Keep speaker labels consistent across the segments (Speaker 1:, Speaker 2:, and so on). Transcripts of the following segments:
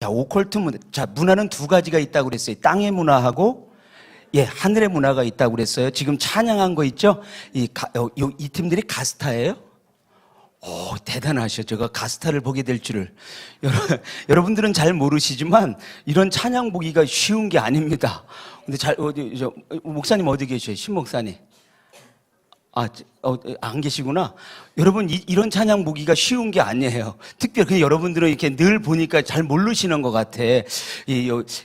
Speaker 1: 자, 오컬트 문화. 자, 문화는 두 가지가 있다고 그랬어요. 땅의 문화하고 하늘의 문화가 있다고 그랬어요. 지금 찬양한 거 있죠? 이 팀들이 가스타예요? 오, 대단하셔. 제가 가스타를 보게 될 줄을. 여러분들은 잘 모르시지만 이런 찬양 보기가 쉬운 게 아닙니다. 근데 목사님 어디 계셔요? 신 목사님. 안 계시구나. 여러분, 이런 찬양 보기가 쉬운 게 아니에요. 특별히 여러분들은 이렇게 늘 보니까 잘 모르시는 것 같아.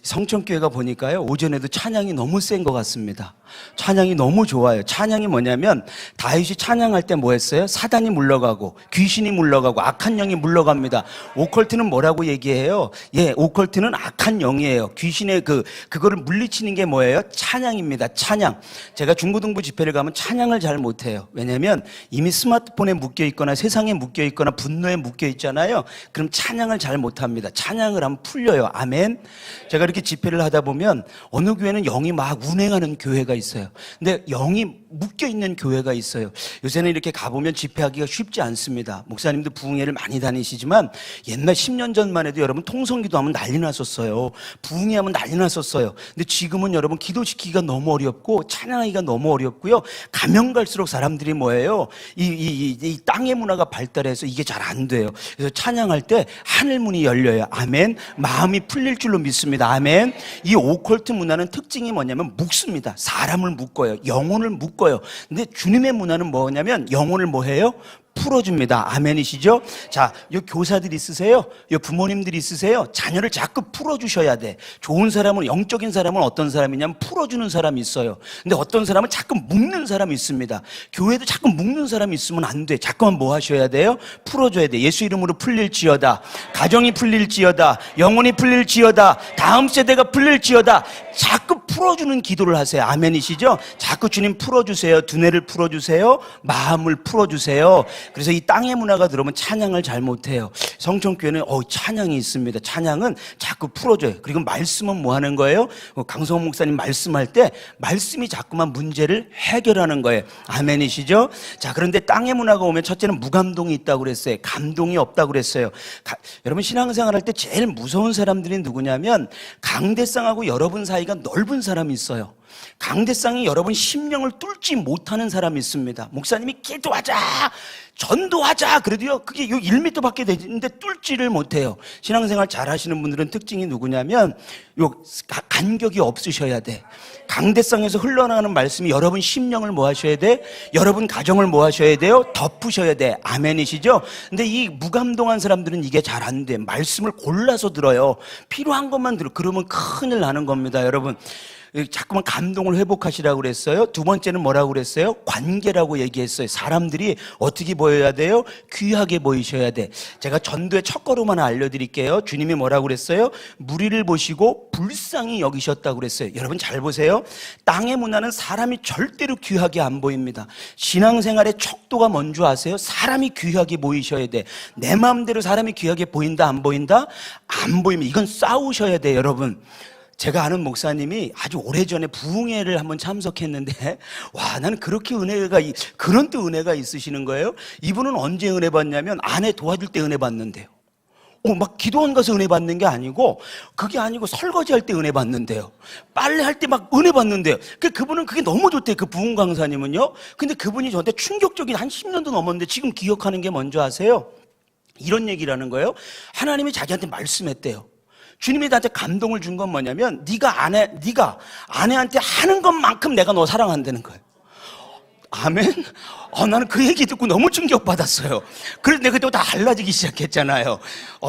Speaker 1: 성천교회가 보니까요, 오전에도 찬양이 너무 센 것 같습니다. 찬양이 너무 좋아요. 찬양이 뭐냐면, 다윗이 찬양할 때 뭐 했어요? 사단이 물러가고, 귀신이 물러가고, 악한 영이 물러갑니다. 오컬트는 뭐라고 얘기해요? 오컬트는 악한 영이에요. 귀신의 그거를 물리치는 게 뭐예요? 찬양입니다. 찬양. 제가 중고등부 집회를 가면 찬양을 잘 못해요. 왜냐면 이미 스마트폰에 묶여있거나 세상에 묶여있거나 분노에 묶여있잖아요. 그럼 찬양을 잘 못합니다. 찬양을 하면 풀려요. 아멘. 제가 이렇게 집회를 하다 보면 어느 교회는 영이 막 운행하는 교회가 있어요. 근데 영이 묶여있는 교회가 있어요. 요새는 이렇게 가보면 집회하기가 쉽지 않습니다. 목사님도 부흥회를 많이 다니시지만 옛날 10년 전만 해도 여러분 통성기도 하면 난리 났었어요. 부흥회 하면 난리 났었어요. 근데 지금은 여러분 기도시키기가 너무 어렵고 찬양하기가 너무 어렵고요. 가면 갈수록 사람들이 뭐예요? 이 땅의 문화가 발달해서 이게 잘 안 돼요. 그래서 찬양할 때 하늘문이 열려요. 아멘. 마음이 풀릴 줄로 믿습니다. 아멘. 이 오컬트 문화는 특징이 뭐냐면 묶습니다. 사람을 묶어요. 영혼을 묶어요. 근데 주님의 문화는 뭐냐면 영혼을 뭐 해요? 풀어줍니다. 아멘이시죠? 자, 요 교사들 있으세요? 요 부모님들 있으세요? 자녀를 자꾸 풀어주셔야 돼. 좋은 사람은, 영적인 사람은 어떤 사람이냐면 풀어주는 사람이 있어요. 근데 어떤 사람은 자꾸 묶는 사람이 있습니다. 교회도 자꾸 묶는 사람이 있으면 안 돼. 자꾸만 뭐 하셔야 돼요? 풀어줘야 돼. 예수 이름으로 풀릴지어다. 가정이 풀릴지어다. 영혼이 풀릴지어다. 다음 세대가 풀릴지어다. 자꾸 풀어주는 기도를 하세요. 아멘이시죠? 자꾸 주님 풀어주세요. 두뇌를 풀어주세요. 마음을 풀어주세요. 그래서 이 땅의 문화가 들어오면 찬양을 잘 못해요. 성천교회는 찬양이 있습니다. 찬양은 자꾸 풀어줘요. 그리고 말씀은 뭐 하는 거예요? 강성호 목사님 말씀할 때 말씀이 자꾸만 문제를 해결하는 거예요. 아멘이시죠? 자, 그런데 땅의 문화가 오면 첫째는 무감동이 있다고 그랬어요. 감동이 없다고 그랬어요. 여러분 신앙생활 할 때 제일 무서운 사람들이 누구냐면 강대상하고 여러분 사이가 넓은 사람이 있어요. 강대상이 여러분 심령을 뚫지 못하는 사람이 있습니다. 목사님이 기도하자, 전도하자 그래도요 그게 1m밖에 되는데 뚫지를 못해요. 신앙생활 잘 하시는 분들은 특징이 누구냐면 간격이 없으셔야 돼. 강대상에서 흘러나가는 말씀이 여러분 심령을 뭐 하셔야 돼? 여러분 가정을 뭐 하셔야 돼요? 덮으셔야 돼. 아멘이시죠? 근데 이 무감동한 사람들은 이게 잘 안 돼. 말씀을 골라서 들어요. 필요한 것만 들어. 그러면 큰일 나는 겁니다. 여러분 자꾸만 감동을 회복하시라고 그랬어요. 두 번째는 뭐라고 그랬어요? 관계라고 얘기했어요. 사람들이 어떻게 보여야 돼요? 귀하게 보이셔야 돼. 제가 전도의 첫걸음 하나 알려드릴게요. 주님이 뭐라고 그랬어요? 무리를 보시고 불쌍히 여기셨다고 그랬어요. 여러분 잘 보세요. 땅의 문화는 사람이 절대로 귀하게 안 보입니다. 신앙생활의 척도가 뭔지 아세요? 사람이 귀하게 보이셔야 돼. 내 마음대로 사람이 귀하게 보인다 안 보인다? 안 보이면 이건 싸우셔야 돼. 여러분 제가 아는 목사님이 아주 오래전에 부흥회를 한번 참석했는데 와 나는 그렇게 그런 또 은혜가 있으시는 거예요. 이분은 언제 은혜 받냐면 아내 도와줄 때 은혜 받는데요. 막 기도원 가서 은혜 받는 게 아니고 그게 아니고 설거지할 때 은혜 받는데요. 빨래할 때 막 은혜 받는데요. 그분은 그게 너무 좋대요. 그 부흥 강사님은요. 근데 그분이 저한테 충격적인 한 10년도 넘었는데 지금 기억하는 게 뭔지 아세요? 이런 얘기를 하는 거예요. 하나님이 자기한테 말씀했대요. 주님이 나한테 감동을 준 건 뭐냐면 네가 아내한테 하는 것만큼 내가 너 사랑한다는 거예요. 아멘. 나는 그 얘기 듣고 너무 충격받았어요. 그래서 내가 그때부터 달라지기 시작했잖아요.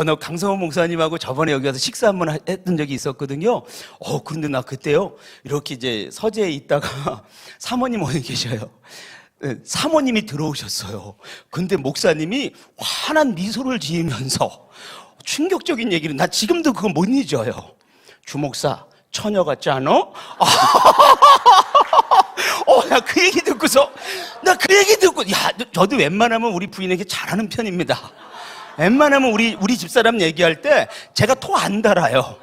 Speaker 1: 나 강성호 목사님하고 저번에 여기 와서 식사 한번 했던 적이 있었거든요. 그런데 나 그때요 이렇게 이제 서재에 있다가 사모님 어디 계셔요. 사모님이 들어오셨어요. 근데 목사님이 환한 미소를 지으면서 충격적인 얘기를 나 지금도 그거 못 잊어요. 주목사 처녀 같지 않아? 나 그 얘기 듣고서 저도 웬만하면 우리 부인에게 잘하는 편입니다. 웬만하면 우리 집사람 얘기할 때 제가 토 안 달아요.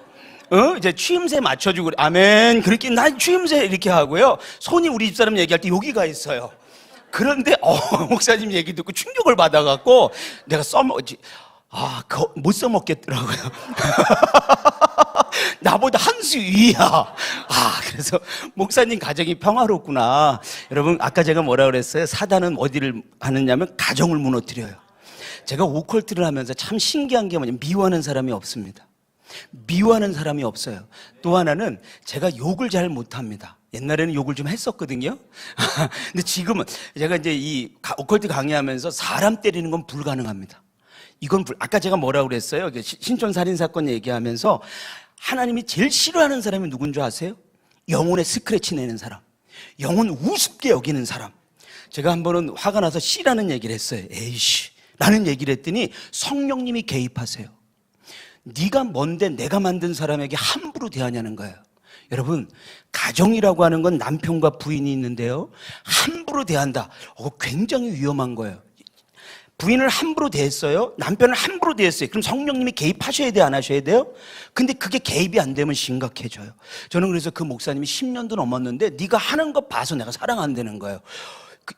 Speaker 1: 이제 취임새 맞춰주고 아멘 그렇게 난 취임새 이렇게 하고요. 손이 우리 집사람 얘기할 때 여기가 있어요. 그런데 목사님 얘기 듣고 충격을 받아갖고 내가 그거 못 써먹겠더라고요. 나보다 한 수 위야. 그래서 목사님 가정이 평화롭구나. 여러분, 아까 제가 뭐라 그랬어요? 사단은 어디를 하느냐면 가정을 무너뜨려요. 제가 오컬트를 하면서 참 신기한 게 뭐냐면 미워하는 사람이 없습니다. 미워하는 사람이 없어요. 또 하나는 제가 욕을 잘 못합니다. 옛날에는 욕을 좀 했었거든요. 근데 지금은 제가 이제 이 오컬트 강의하면서 사람 때리는 건 불가능합니다. 이건 아까 제가 뭐라고 그랬어요? 신촌 살인 사건 얘기하면서 하나님이 제일 싫어하는 사람이 누군 줄 아세요? 영혼에 스크래치 내는 사람, 영혼 우습게 여기는 사람. 제가 한 번은 화가 나서 씨라는 얘기를 했어요. 에이씨 라는 얘기를 했더니 성령님이 개입하세요. 네가 뭔데 내가 만든 사람에게 함부로 대하냐는 거예요. 여러분, 가정이라고 하는 건 남편과 부인이 있는데요, 함부로 대한다. 굉장히 위험한 거예요. 부인을 함부로 대했어요. 남편을 함부로 대했어요. 그럼 성령님이 개입하셔야 돼요, 안 하셔야 돼요? 근데 그게 개입이 안 되면 심각해져요. 저는 그래서 그 목사님이 10년도 넘었는데 네가 하는 거 봐서 내가 사랑한다는 거예요.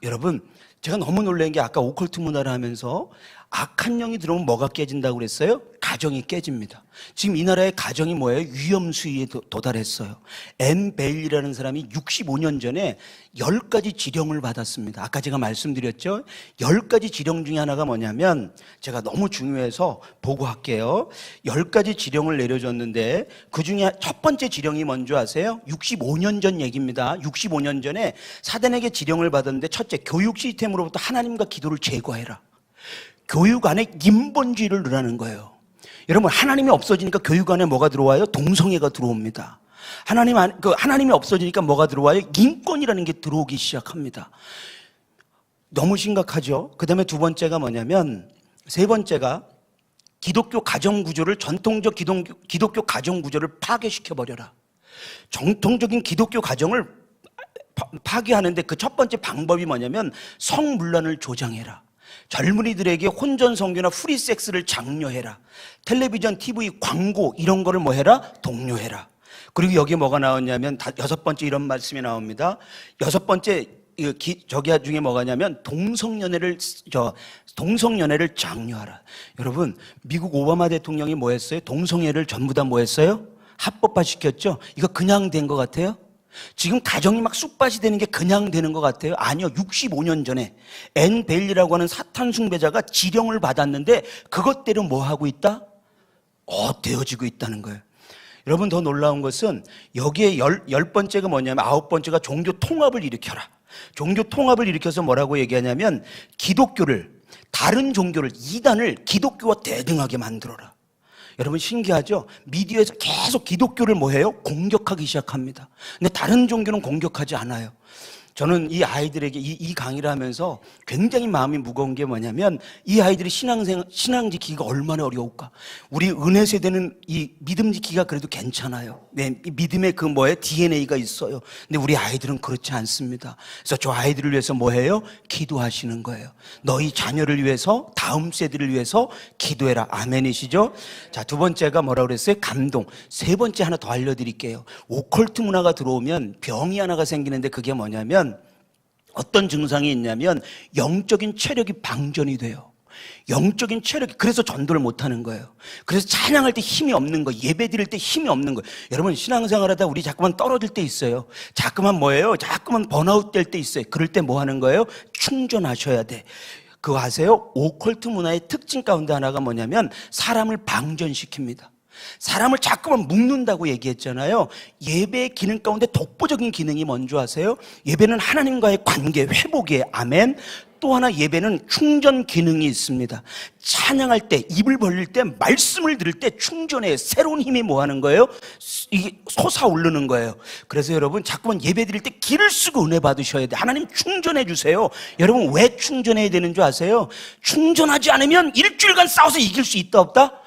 Speaker 1: 여러분, 제가 너무 놀란 게 아까 오컬트 문화를 하면서 악한 영이 들어오면 뭐가 깨진다고 그랬어요? 가정이 깨집니다. 지금 이 나라의 가정이 뭐예요? 위험 수위에 도달했어요. 앤 베일이라는 사람이 65년 전에 10가지 지령을 받았습니다. 아까 제가 말씀드렸죠? 10가지 지령 중에 하나가 뭐냐면, 제가 너무 중요해서 보고할게요. 10가지 지령을 내려줬는데 그 중에 첫 번째 지령이 뭔지 아세요? 65년 전 얘기입니다. 65년 전에 사단에게 지령을 받았는데, 첫째, 교육 시스템으로부터 하나님과 기도를 제거해라. 교육 안에 인본주의를 넣으라는 거예요. 여러분, 하나님이 없어지니까 교육 안에 뭐가 들어와요? 동성애가 들어옵니다. 하나님이 없어지니까 뭐가 들어와요? 인권이라는 게 들어오기 시작합니다. 너무 심각하죠. 그 다음에 두 번째가 뭐냐면, 세 번째가 기독교 가정 구조를, 전통적 기독교 가정 구조를 파괴시켜버려라. 정통적인 기독교 가정을 파괴하는데 그 첫 번째 방법이 뭐냐면 성문란을 조장해라. 젊은이들에게 혼전 성교나 프리섹스를 장려해라. 텔레비전, TV, 광고 이런 거를 뭐 해라? 독려해라. 그리고 여기에 뭐가 나왔냐면 여섯 번째 이런 말씀이 나옵니다. 여섯 번째 저기 중에 뭐가냐면 동성연애를 장려하라. 여러분, 미국 오바마 대통령이 뭐 했어요? 동성애를 전부 다 뭐 했어요? 합법화 시켰죠? 이거 그냥 된 것 같아요? 지금 가정이 막 쑥밭이 되는 게 그냥 되는 것 같아요? 아니요. 65년 전에 앤 베일리라고 하는 사탄 숭배자가 지령을 받았는데 그것대로 뭐 하고 있다? 되어지고 있다는 거예요. 여러분, 더 놀라운 것은 여기에 열 번째가 뭐냐면, 아홉 번째가 종교 통합을 일으켜라. 종교 통합을 일으켜서 뭐라고 얘기하냐면, 기독교를, 다른 종교를, 이단을 기독교와 대등하게 만들어라. 여러분, 신기하죠? 미디어에서 계속 기독교를 뭐 해요? 공격하기 시작합니다. 근데 다른 종교는 공격하지 않아요. 저는 이 아이들에게 이 강의를 하면서 굉장히 마음이 무거운 게 뭐냐면, 이 아이들이 신앙 지키기가 얼마나 어려울까. 우리 은혜 세대는 이 믿음 지키기가 그래도 괜찮아요. 네, 믿음의 그 DNA가 있어요. 근데 우리 아이들은 그렇지 않습니다. 그래서 저 아이들을 위해서 뭐 해요? 기도하시는 거예요. 너희 자녀를 위해서, 다음 세대를 위해서 기도해라. 아멘이시죠? 자, 두 번째가 뭐라고 그랬어요? 감동. 세 번째 하나 더 알려드릴게요. 오컬트 문화가 들어오면 병이 하나가 생기는데, 그게 뭐냐면, 어떤 증상이 있냐면 영적인 체력이 방전이 돼요. 영적인 체력이, 그래서 전도를 못하는 거예요. 그래서 찬양할 때 힘이 없는 거예요. 예배 드릴 때 힘이 없는 거예요. 여러분, 신앙생활하다 우리 자꾸만 떨어질 때 있어요. 자꾸만 뭐예요? 자꾸만 번아웃 될 때 있어요. 그럴 때 뭐 하는 거예요? 충전하셔야 돼. 그거 아세요? 오컬트 문화의 특징 가운데 하나가 뭐냐면 사람을 방전시킵니다. 사람을 자꾸만 묶는다고 얘기했잖아요. 예배의 기능 가운데 독보적인 기능이 뭔지 아세요? 예배는 하나님과의 관계 회복이에요. 아멘. 또 하나, 예배는 충전 기능이 있습니다. 찬양할 때, 입을 벌릴 때, 말씀을 들을 때 충전해요. 새로운 힘이 뭐 하는 거예요? 이게 솟아오르는 거예요. 그래서 여러분, 자꾸만 예배 드릴 때 기를 쓰고 은혜 받으셔야 돼요. 하나님 충전해 주세요. 여러분, 왜 충전해야 되는 줄 아세요? 충전하지 않으면 일주일간 싸워서 이길 수 있다 없다?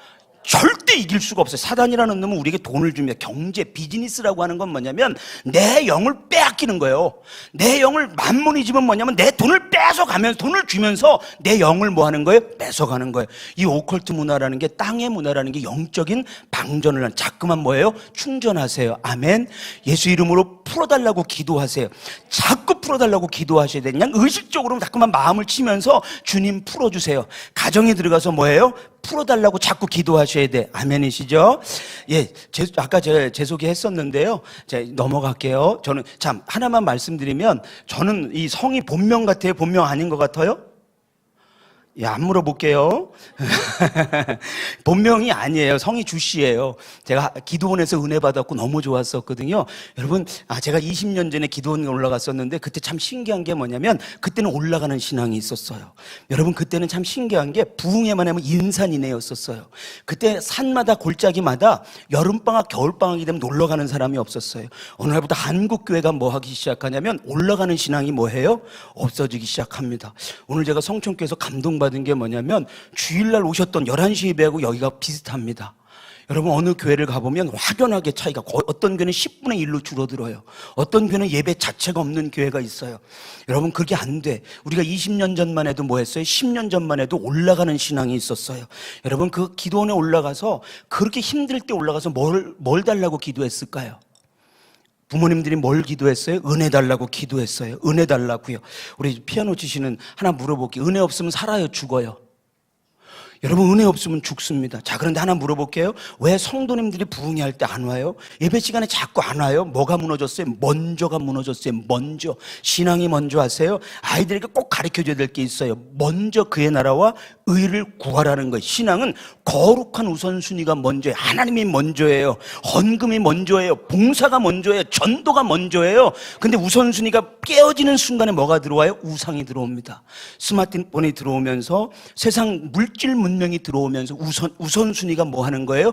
Speaker 1: 절대 이길 수가 없어요. 사단이라는 놈은 우리에게 돈을 줍니다. 경제, 비즈니스라고 하는 건 뭐냐면 내 영을 빼앗기는 거예요. 내 영을, 만모니즘은 뭐냐면 내 돈을 뺏어가면서, 돈을 주면서 내 영을 뭐 하는 거예요? 뺏어가는 거예요. 이 오컬트 문화라는 게, 땅의 문화라는 게 영적인 방전을 한, 자꾸만 뭐예요? 충전하세요. 아멘. 예수 이름으로 풀어달라고 기도하세요. 자꾸 풀어달라고 기도하셔야 돼요. 그냥 의식적으로 자꾸만 마음을 치면서 주님 풀어주세요. 가정에 들어가서 뭐예요? 풀어달라고 자꾸 기도하셔야 돼. 아멘이시죠? 예, 아까 제가 제 소개했었는데요. 자, 넘어갈게요. 저는 참 하나만 말씀드리면 저는 이 성이 본명 같아요? 본명 아닌 것 같아요? 예, 안 물어볼게요. 본명이 아니에요. 성이 주씨예요. 제가 기도원에서 은혜 받았고 너무 좋았었거든요. 여러분, 제가 20년 전에 기도원에 올라갔었는데 그때 참 신기한 게 뭐냐면 그때는 올라가는 신앙이 있었어요. 여러분, 그때는 참 신기한 게 부흥회만 하면 인산인해였었어요. 그때 산마다 골짜기마다 여름방학, 겨울방학이 되면 놀러가는 사람이 없었어요. 어느 날부터 한국교회가 뭐 하기 시작하냐면 올라가는 신앙이 뭐해요? 없어지기 시작합니다. 오늘 제가 성천교회에서 감동받은 게 뭐냐면 주일날 오셨던 11시 예배하고 여기가 비슷합니다. 여러분, 어느 교회를 가보면 확연하게 차이가, 어떤 교회는 10분의 1로 줄어들어요. 어떤 교회는 예배 자체가 없는 교회가 있어요. 여러분, 그게 안 돼. 우리가 20년 전만 해도 뭐 했어요? 10년 전만 해도 올라가는 신앙이 있었어요. 여러분, 그 기도원에 올라가서 그렇게 힘들 때 올라가서 뭘 달라고 기도했을까요? 부모님들이 뭘 기도했어요? 은혜 달라고 기도했어요. 은혜 달라고요. 우리 피아노 치시는 하나 물어볼게요. 은혜 없으면 살아요, 죽어요? 여러분, 은혜 없으면 죽습니다. 자, 그런데 하나 물어볼게요. 왜 성도님들이 부흥회 할 때 안 와요? 예배 시간에 자꾸 안 와요? 뭐가 무너졌어요? 먼저가 무너졌어요. 먼저. 신앙이 먼저 하세요. 아이들에게 꼭 가르쳐줘야 될 게 있어요. 먼저 그의 나라와 의를 구하라는 거예요. 신앙은 거룩한 우선순위가 먼저예요. 하나님이 먼저예요. 헌금이 먼저예요. 봉사가 먼저예요. 전도가 먼저예요. 근데 우선순위가 깨어지는 순간에 뭐가 들어와요? 우상이 들어옵니다. 스마트폰이 들어오면서 세상 물질 문명이 들어오면서 우선순위가 뭐 하는 거예요?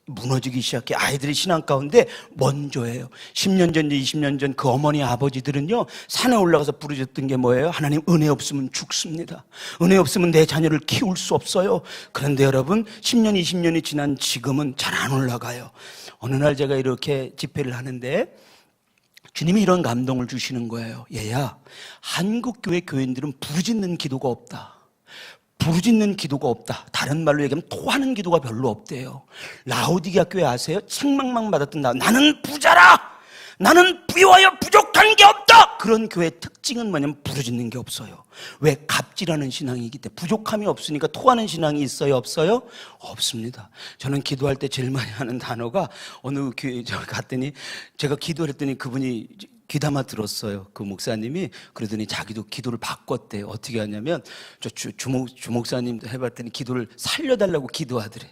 Speaker 1: 무너지기 시작해. 아이들의 신앙 가운데 먼저예요. 10년 전, 20년 전 그 어머니 아버지들은요, 산에 올라가서 부르셨던 게 뭐예요? 하나님, 은혜 없으면 죽습니다. 은혜 없으면 내 자녀를 키울 수 없어요. 그런데 여러분, 10년, 20년이 지난 지금은 잘 안 올라가요. 어느 날 제가 이렇게 집회를 하는데 주님이 이런 감동을 주시는 거예요. 얘야, 한국교회 교인들은 부르짖는 기도가 없다. 부르짖는 기도가 없다. 다른 말로 얘기하면 토하는 기도가 별로 없대요. 라오디게아 교회 아세요? 책망만 받았던 나는 부자라! 나는 부유하여 부족한 게 없다! 그런 교회의 특징은 뭐냐면 부르짖는 게 없어요. 왜? 갑질하는 신앙이기 때문에. 부족함이 없으니까 토하는 신앙이 있어요? 없어요? 없습니다. 저는 기도할 때 제일 많이 하는 단어가, 어느 교회 갔더니 제가 기도를 했더니 그분이 귀담아 들었어요. 그 목사님이. 그러더니 자기도 기도를 바꿨대요. 어떻게 하냐면 주 목사님도 해봤더니 기도를 살려달라고 기도하더래.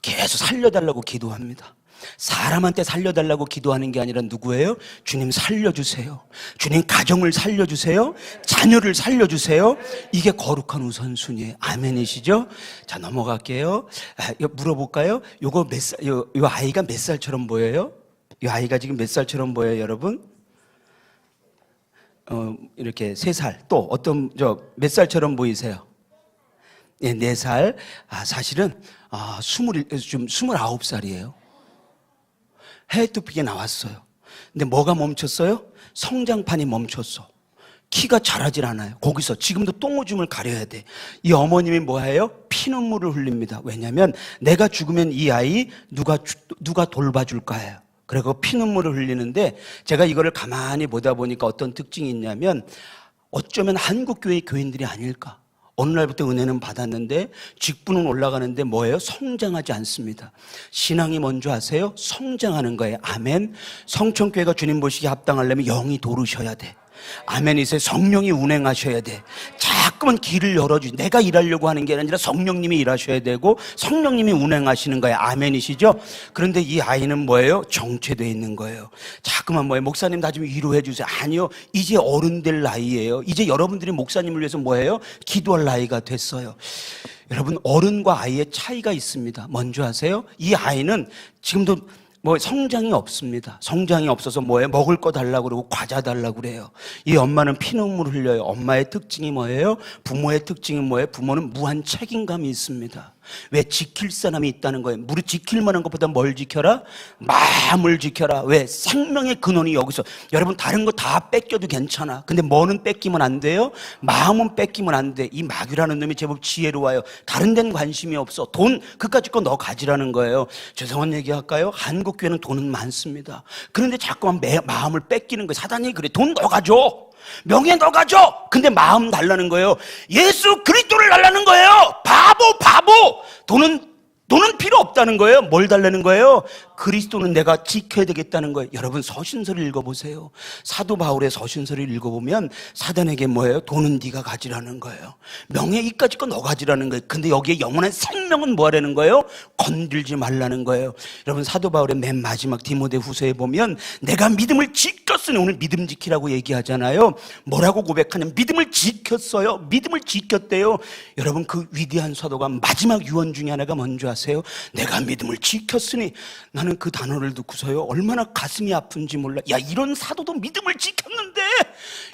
Speaker 1: 계속 살려달라고 기도합니다. 사람한테 살려달라고 기도하는 게 아니라 누구예요? 주님 살려주세요. 주님 가정을 살려주세요. 자녀를 살려주세요. 이게 거룩한 우선순위예요. 아멘이시죠? 자, 넘어갈게요. 물어볼까요? 요거 몇 살, 요 아이가 몇 살처럼 보여요? 이 아이가 지금 몇 살처럼 보여요, 여러분? 이렇게 3살. 또 어떤 몇 살처럼 보이세요? 예, 4살. 사실은 29살이에요. 해외투픽에 나왔어요. 근데 뭐가 멈췄어요? 성장판이 멈췄어. 키가 자라질 않아요. 거기서 지금도 똥오줌을 가려야 돼. 이 어머님이 뭐예요? 피눈물을 흘립니다. 왜냐하면 내가 죽으면 이 아이 누가 돌봐줄까요? 그리고 피눈물을 흘리는데, 제가 이거를 가만히 보다 보니까 어떤 특징이 있냐면, 어쩌면 한국교회 교인들이 아닐까. 어느 날부터 은혜는 받았는데 직분은 올라가는데 뭐예요? 성장하지 않습니다. 신앙이 먼저 하세요. 성장하는 거예요. 아멘. 성천교회가 주님 보시기에 합당하려면 영이 도르셔야 돼. 아멘이세요. 성령이 운행하셔야 돼. 자꾸만 길을 열어주지. 내가 일하려고 하는 게 아니라 성령님이 일하셔야 되고 성령님이 운행하시는 거예요. 아멘이시죠? 그런데 이 아이는 뭐예요? 정체되어 있는 거예요. 자꾸만 뭐예요? 목사님 나 좀 위로해 주세요. 아니요, 이제 어른 될 나이예요. 이제 여러분들이 목사님을 위해서 뭐예요? 기도할 나이가 됐어요. 여러분, 어른과 아이의 차이가 있습니다. 먼저 하세요. 이 아이는 지금도 성장이 없습니다. 성장이 없어서 뭐예요? 먹을 거 달라고 그러고 과자 달라고 그래요. 이 엄마는 피눈물을 흘려요. 엄마의 특징이 뭐예요? 부모의 특징이 뭐예요? 부모는 무한 책임감이 있습니다. 왜? 지킬 사람이 있다는 거예요. 무릇 지킬 만한 것보다 뭘 지켜라? 마음을 지켜라. 왜? 생명의 근원이 여기서. 여러분, 다른 거 다 뺏겨도 괜찮아. 근데 뭐는 뺏기면 안 돼요? 마음은 뺏기면 안 돼. 이 마귀라는 놈이 제법 지혜로워요. 다른 데는 관심이 없어. 돈 그까짓 거 너 가지라는 거예요. 죄송한 얘기 할까요? 한국 교회는 돈은 많습니다. 그런데 자꾸만 마음을 뺏기는 거예요. 사단이 그래. 돈 너 가져. 명예 너 가져. 근데 마음 달라는 거예요. 예수 그리스도를 달라는 거예요. 바보. 돈은 필요 없다는 거예요. 뭘 달라는 거예요? 그리스도는 내가 지켜야 되겠다는 거예요. 여러분 서신서를 읽어보세요. 사도 바울의 서신서를 읽어보면 사단에게 뭐예요? 돈은 네가 가지라는 거예요. 명예 이까짓 거 너 가지라는 거예요. 근데 여기에 영원한 생명은 뭐 하라는 거예요? 건들지 말라는 거예요. 여러분 사도 바울의 맨 마지막 디모데후서에 보면 내가 믿음을 지켰으니, 오늘 믿음 지키라고 얘기하잖아요. 뭐라고 고백하냐면 믿음을 지켰어요. 믿음을 지켰대요. 여러분 그 위대한 사도가 마지막 유언 중에 하나가 뭔지 아세요? 내가 믿음을 지켰으니. 나는 그 단어를 듣고서요 얼마나 가슴이 아픈지 몰라. 야, 이런 사도도 믿음을 지켰는데.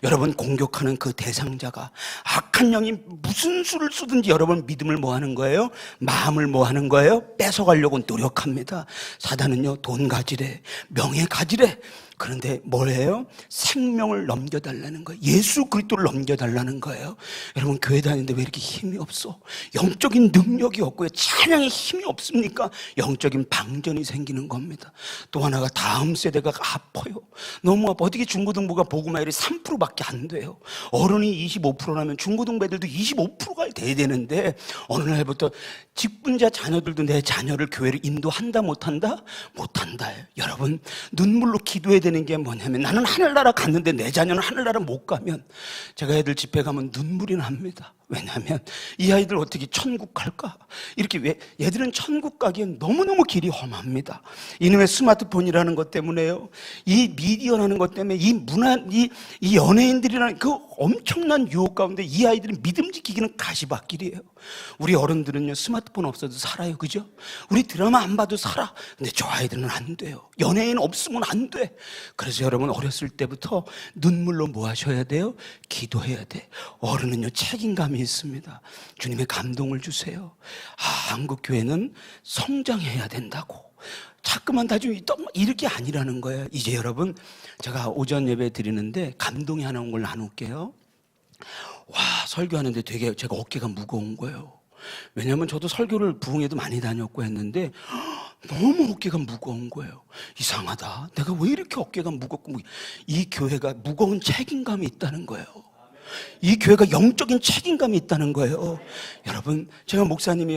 Speaker 1: 여러분 공격하는 그 대상자가 악한 영이 무슨 수를 쓰든지 여러분 믿음을 뭐 하는 거예요? 마음을 뭐 하는 거예요? 뺏어가려고 노력합니다. 사단은요 돈 가지래, 명예 가지래. 그런데 뭐예요? 생명을 넘겨달라는 거예요. 예수 그리스도를 넘겨달라는 거예요. 여러분 교회 다니는데 왜 이렇게 힘이 없어? 영적인 능력이 없고요, 찬양에 힘이 없습니까? 영적인 방전이 생기는 겁니다. 또 하나가 다음 세대가 아파요. 너무 아파. 어떻게 중고등부가 복음화율이 3%밖에 안 돼요? 어른이 25%라면 중고등부 애들도 25%가 돼야 되는데 어느 날부터 직분자 자녀들도 내 자녀를 교회를 인도한다 못한다? 못한다. 여러분 눈물로 기도해야 되는 게 뭐냐면 나는 하늘나라 갔는데 내 자녀는 하늘나라 못 가면, 제가 애들 집회 가면 눈물이 납니다. 왜냐하면 이 아이들 어떻게 천국 갈까? 이렇게 왜 얘들은 천국 가기엔 너무너무 길이 험합니다. 이놈의 스마트폰이라는 것 때문에요, 이 미디어라는 것 때문에 이 문화, 이 연예인들이라는 그 엄청난 유혹 가운데 이 아이들은 믿음 지키기는 가시밭길이에요. 우리 어른들은요 스마트폰 없어도 살아요, 그죠? 우리 드라마 안 봐도 살아. 근데 저 아이들은 안 돼요. 연예인 없으면 안 돼. 그래서 여러분 어렸을 때부터 눈물로 뭐 하셔야 돼요? 기도해야 돼. 어른은요 책임감이 있습니다. 주님의 감동을 주세요. 한국 교회는 성장해야 된다고. 자꾸만 다 좀 이렇게 아니라는 거예요. 이제 여러분 제가 오전 예배 드리는데 감동이 하나 온 걸 나눌게요. 와, 설교하는데 되게 제가 어깨가 무거운 거예요. 왜냐하면 저도 설교를 부흥회도 많이 다녔고 했는데 너무 어깨가 무거운 거예요. 이상하다. 내가 왜 이렇게 어깨가 무겁고, 이 교회가 무거운 책임감이 있다는 거예요. 이 교회가 영적인 책임감이 있다는 거예요. 여러분 제가 목사님이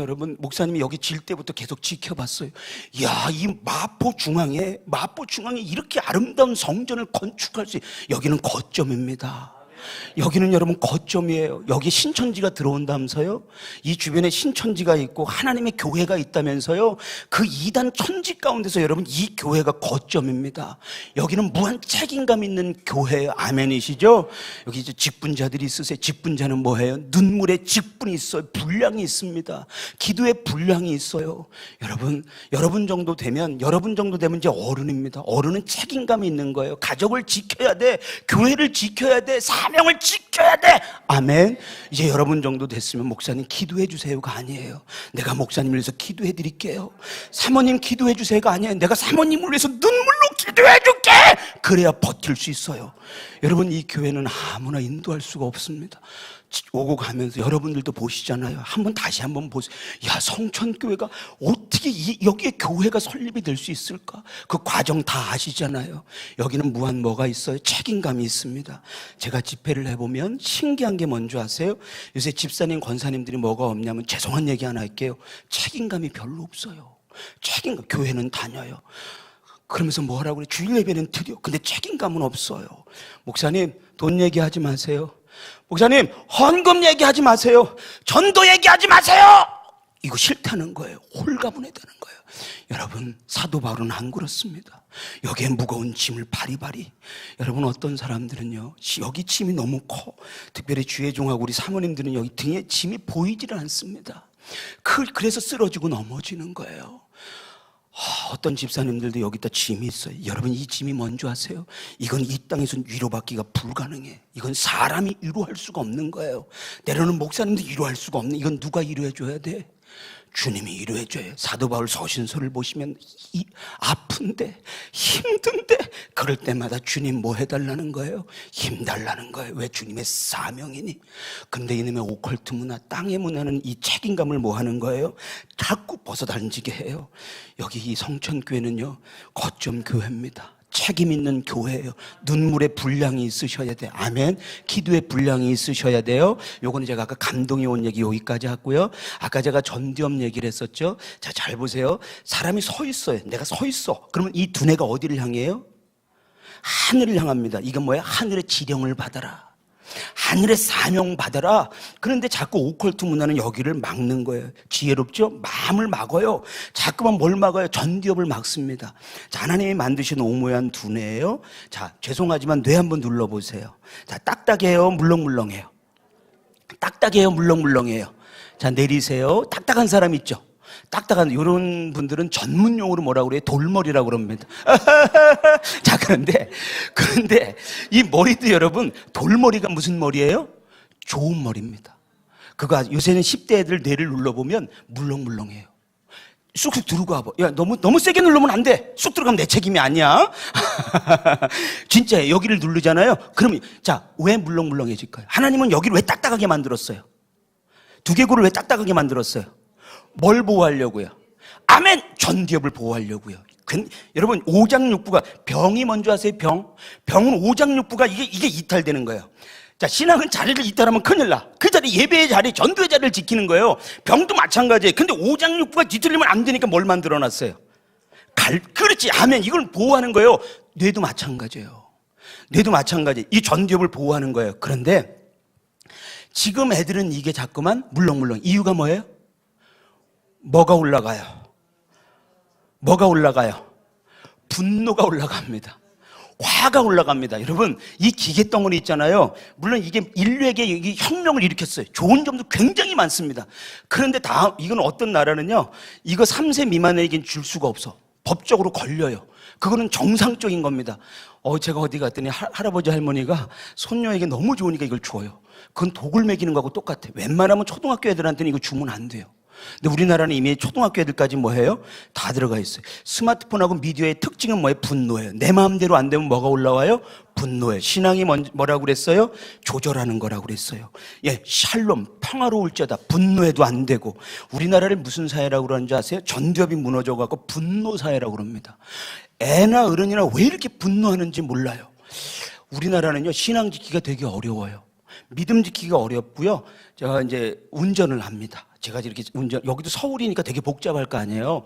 Speaker 1: 여기 질 때부터 계속 지켜봤어요. 이야, 이 마포 중앙에 이렇게 아름다운 성전을 건축할 수, 여기는 거점입니다. 여기는 여러분 거점이에요. 여기 신천지가 들어온다면서요? 이 주변에 신천지가 있고 하나님의 교회가 있다면서요? 그 이단 천지 가운데서 여러분 이 교회가 거점입니다. 여기는 무한 책임감 있는 교회예요. 아멘이시죠? 여기 이제 직분자들이 있으세요. 직분자는 뭐예요? 눈물에 직분이 있어요. 분량이 있습니다. 기도에 분량이 있어요. 여러분 정도 되면 이제 어른입니다. 어른은 책임감이 있는 거예요. 가족을 지켜야 돼. 교회를 지켜야 돼. 사명을 지켜야 돼. 아멘. 이제 여러분 정도 됐으면 목사님 기도해 주세요가 아니에요. 내가 목사님을 위해서 기도해 드릴게요. 사모님 기도해 주세요가 아니에요. 내가 사모님을 위해서 눈물로 기도해 줄게. 그래야 버틸 수 있어요. 여러분 이 교회는 아무나 인도할 수가 없습니다. 오고 가면서 여러분들도 보시잖아요. 다시 한번 보세요. 야, 성천교회가 어떻게 여기에 교회가 설립이 될 수 있을까? 그 과정 다 아시잖아요. 여기는 무한 뭐가 있어요? 책임감이 있습니다. 제가 집회를 해보면 신기한 게 뭔지 아세요? 요새 집사님, 권사님들이 뭐가 없냐면, 죄송한 얘기 하나 할게요. 책임감이 별로 없어요. 책임감, 교회는 다녀요. 그러면서 뭐 하라고 그래? 주일 예배는 드려. 근데 책임감은 없어요. 목사님, 돈 얘기하지 마세요. 목사님, 헌금 얘기하지 마세요. 전도 얘기하지 마세요. 이거 싫다는 거예요. 홀가분해야 되는 거예요. 여러분 사도 바울은 안 그렇습니다. 여기에 무거운 짐을 바리바리. 여러분 어떤 사람들은요 여기 짐이 너무 커. 특별히 주의 종하고 우리 사모님들은 여기 등에 짐이 보이지를 않습니다. 그래서 쓰러지고 넘어지는 거예요. 어떤 집사님들도 여기다 짐이 있어요. 여러분 이 짐이 뭔지 아세요? 이건 이 땅에서 위로받기가 불가능해. 이건 사람이 위로할 수가 없는 거예요. 때로는 목사님도 위로할 수가 없는, 이건 누가 위로해 줘야 돼? 주님이 위로해 줘요. 사도 바울 서신서를 보시면 아픈데 힘든데 그럴 때마다 주님 뭐 해달라는 거예요? 힘 달라는 거예요. 왜? 주님의 사명이니. 근데 이놈의 오컬트 문화, 땅의 문화는 이 책임감을 뭐 하는 거예요? 자꾸 벗어던지게 해요. 여기 이 성천교회는요 거점 교회입니다. 책임 있는 교회예요. 눈물의 분량이 있으셔야 돼요. 아멘. 기도의 분량이 있으셔야 돼요. 요거는 제가 아까 감동이 온 얘기 여기까지 했고요. 아까 제가 전두엽 얘기를 했었죠. 자, 잘 보세요. 사람이 서 있어요. 내가 서 있어. 그러면 이 두뇌가 어디를 향해요? 하늘을 향합니다. 이건 뭐야? 하늘의 지령을 받아라. 하늘의 사명 받아라. 그런데 자꾸 오컬트 문화는 여기를 막는 거예요. 지혜롭죠? 마음을 막아요. 자꾸만 뭘 막아요? 전두엽을 막습니다. 자, 하나님이 만드신 오묘한 두뇌예요. 자, 죄송하지만 뇌 한번 눌러보세요. 자, 딱딱해요? 물렁물렁해요? 딱딱해요? 물렁물렁해요? 자, 내리세요. 딱딱한 사람 있죠? 딱딱한 이런 분들은 전문 용어로 뭐라고 그래요? 돌머리라고 그럽니다. 자, 그런데 이 머리도 여러분, 돌머리가 무슨 머리예요? 좋은 머리입니다. 그거 요새는 10대 애들 뇌를 눌러보면 물렁물렁해요. 쑥쑥 들어가 봐. 야, 너무 세게 누르면 안 돼. 쑥 들어가면 내 책임이 아니야. 진짜 여기를 누르잖아요. 그러면 자, 왜 물렁물렁해질까요? 하나님은 여기를 왜 딱딱하게 만들었어요? 두개골을 왜 딱딱하게 만들었어요? 뭘 보호하려고요? 아멘! 전두엽을 보호하려고요. 여러분, 오장육부가, 병이 먼저 하세요. 병은 오장육부가 이게 이탈되는 거예요. 자, 신앙은 자리를 이탈하면 큰일 나. 그 자리, 예배의 자리, 전도의 자리를 지키는 거예요. 병도 마찬가지예요. 근데 오장육부가 뒤틀리면 안 되니까 뭘 만들어놨어요? 그렇지, 아멘. 이걸 보호하는 거예요. 뇌도 마찬가지예요. 뇌도 마찬가지. 이 전두엽을 보호하는 거예요. 그런데 지금 애들은 이게 자꾸만 물렁물렁. 이유가 뭐예요? 뭐가 올라가요? 뭐가 올라가요? 분노가 올라갑니다. 화가 올라갑니다. 여러분, 이 기계덩어리 있잖아요. 물론 이게 인류에게 이 혁명을 일으켰어요. 좋은 점도 굉장히 많습니다. 그런데 이건 어떤 나라는요, 이거 3세 미만에겐 줄 수가 없어. 법적으로 걸려요. 그거는 정상적인 겁니다. 제가 어디 갔더니 할아버지 할머니가 손녀에게 너무 좋으니까 이걸 줘요. 그건 독을 먹이는 거하고 똑같아. 웬만하면 초등학교 애들한테는 이거 주면 안 돼요. 근데 우리나라는 이미 초등학교 애들까지 뭐 해요? 다 들어가 있어요. 스마트폰하고 미디어의 특징은 뭐예요? 분노예요. 내 마음대로 안 되면 뭐가 올라와요? 분노예요. 신앙이 뭐라고 그랬어요? 조절하는 거라고 그랬어요. 예, 샬롬, 평화로울지어다. 분노해도 안 되고. 우리나라를 무슨 사회라고 그러는지 아세요? 전두엽이 무너져갖고 분노 사회라고 그럽니다. 애나 어른이나 왜 이렇게 분노하는지 몰라요. 우리나라는요, 신앙 지키기가 되게 어려워요. 믿음 지키기가 어렵고요. 제가 이제 운전을 합니다. 제가 이렇게 여기도 서울이니까 되게 복잡할 거 아니에요.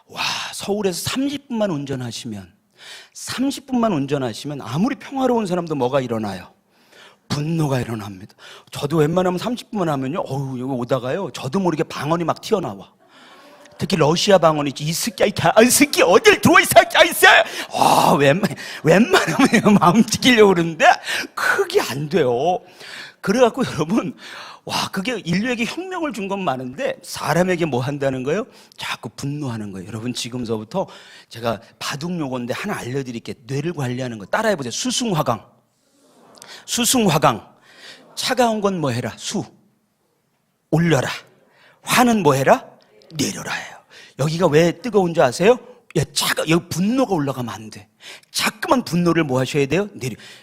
Speaker 1: 와, 서울에서 30분만 운전하시면 아무리 평화로운 사람도 뭐가 일어나요? 분노가 일어납니다. 저도 웬만하면 30분만 하면요, 여기 오다가요, 저도 모르게 방언이 막 튀어나와. 특히 러시아 방언이 이 새끼 어딜 들어와 이 새끼 와, 웬만하면 마음 지키려고 그러는데 그게 안 돼요. 그래갖고 여러분, 와, 그게 인류에게 혁명을 준 건 많은데 사람에게 뭐 한다는 거예요? 자꾸 분노하는 거예요. 여러분, 지금서부터 제가 바둑 요건데 하나 알려드릴게요. 뇌를 관리하는 거 따라해보세요. 수승화강. 차가운 건 뭐 해라? 올려라. 화는 뭐 해라? 내려라예요. 여기가 왜 뜨거운 줄 아세요? 여기 분노가 올라가면 안 돼. 자꾸만 분노를 뭐 하셔야 돼요?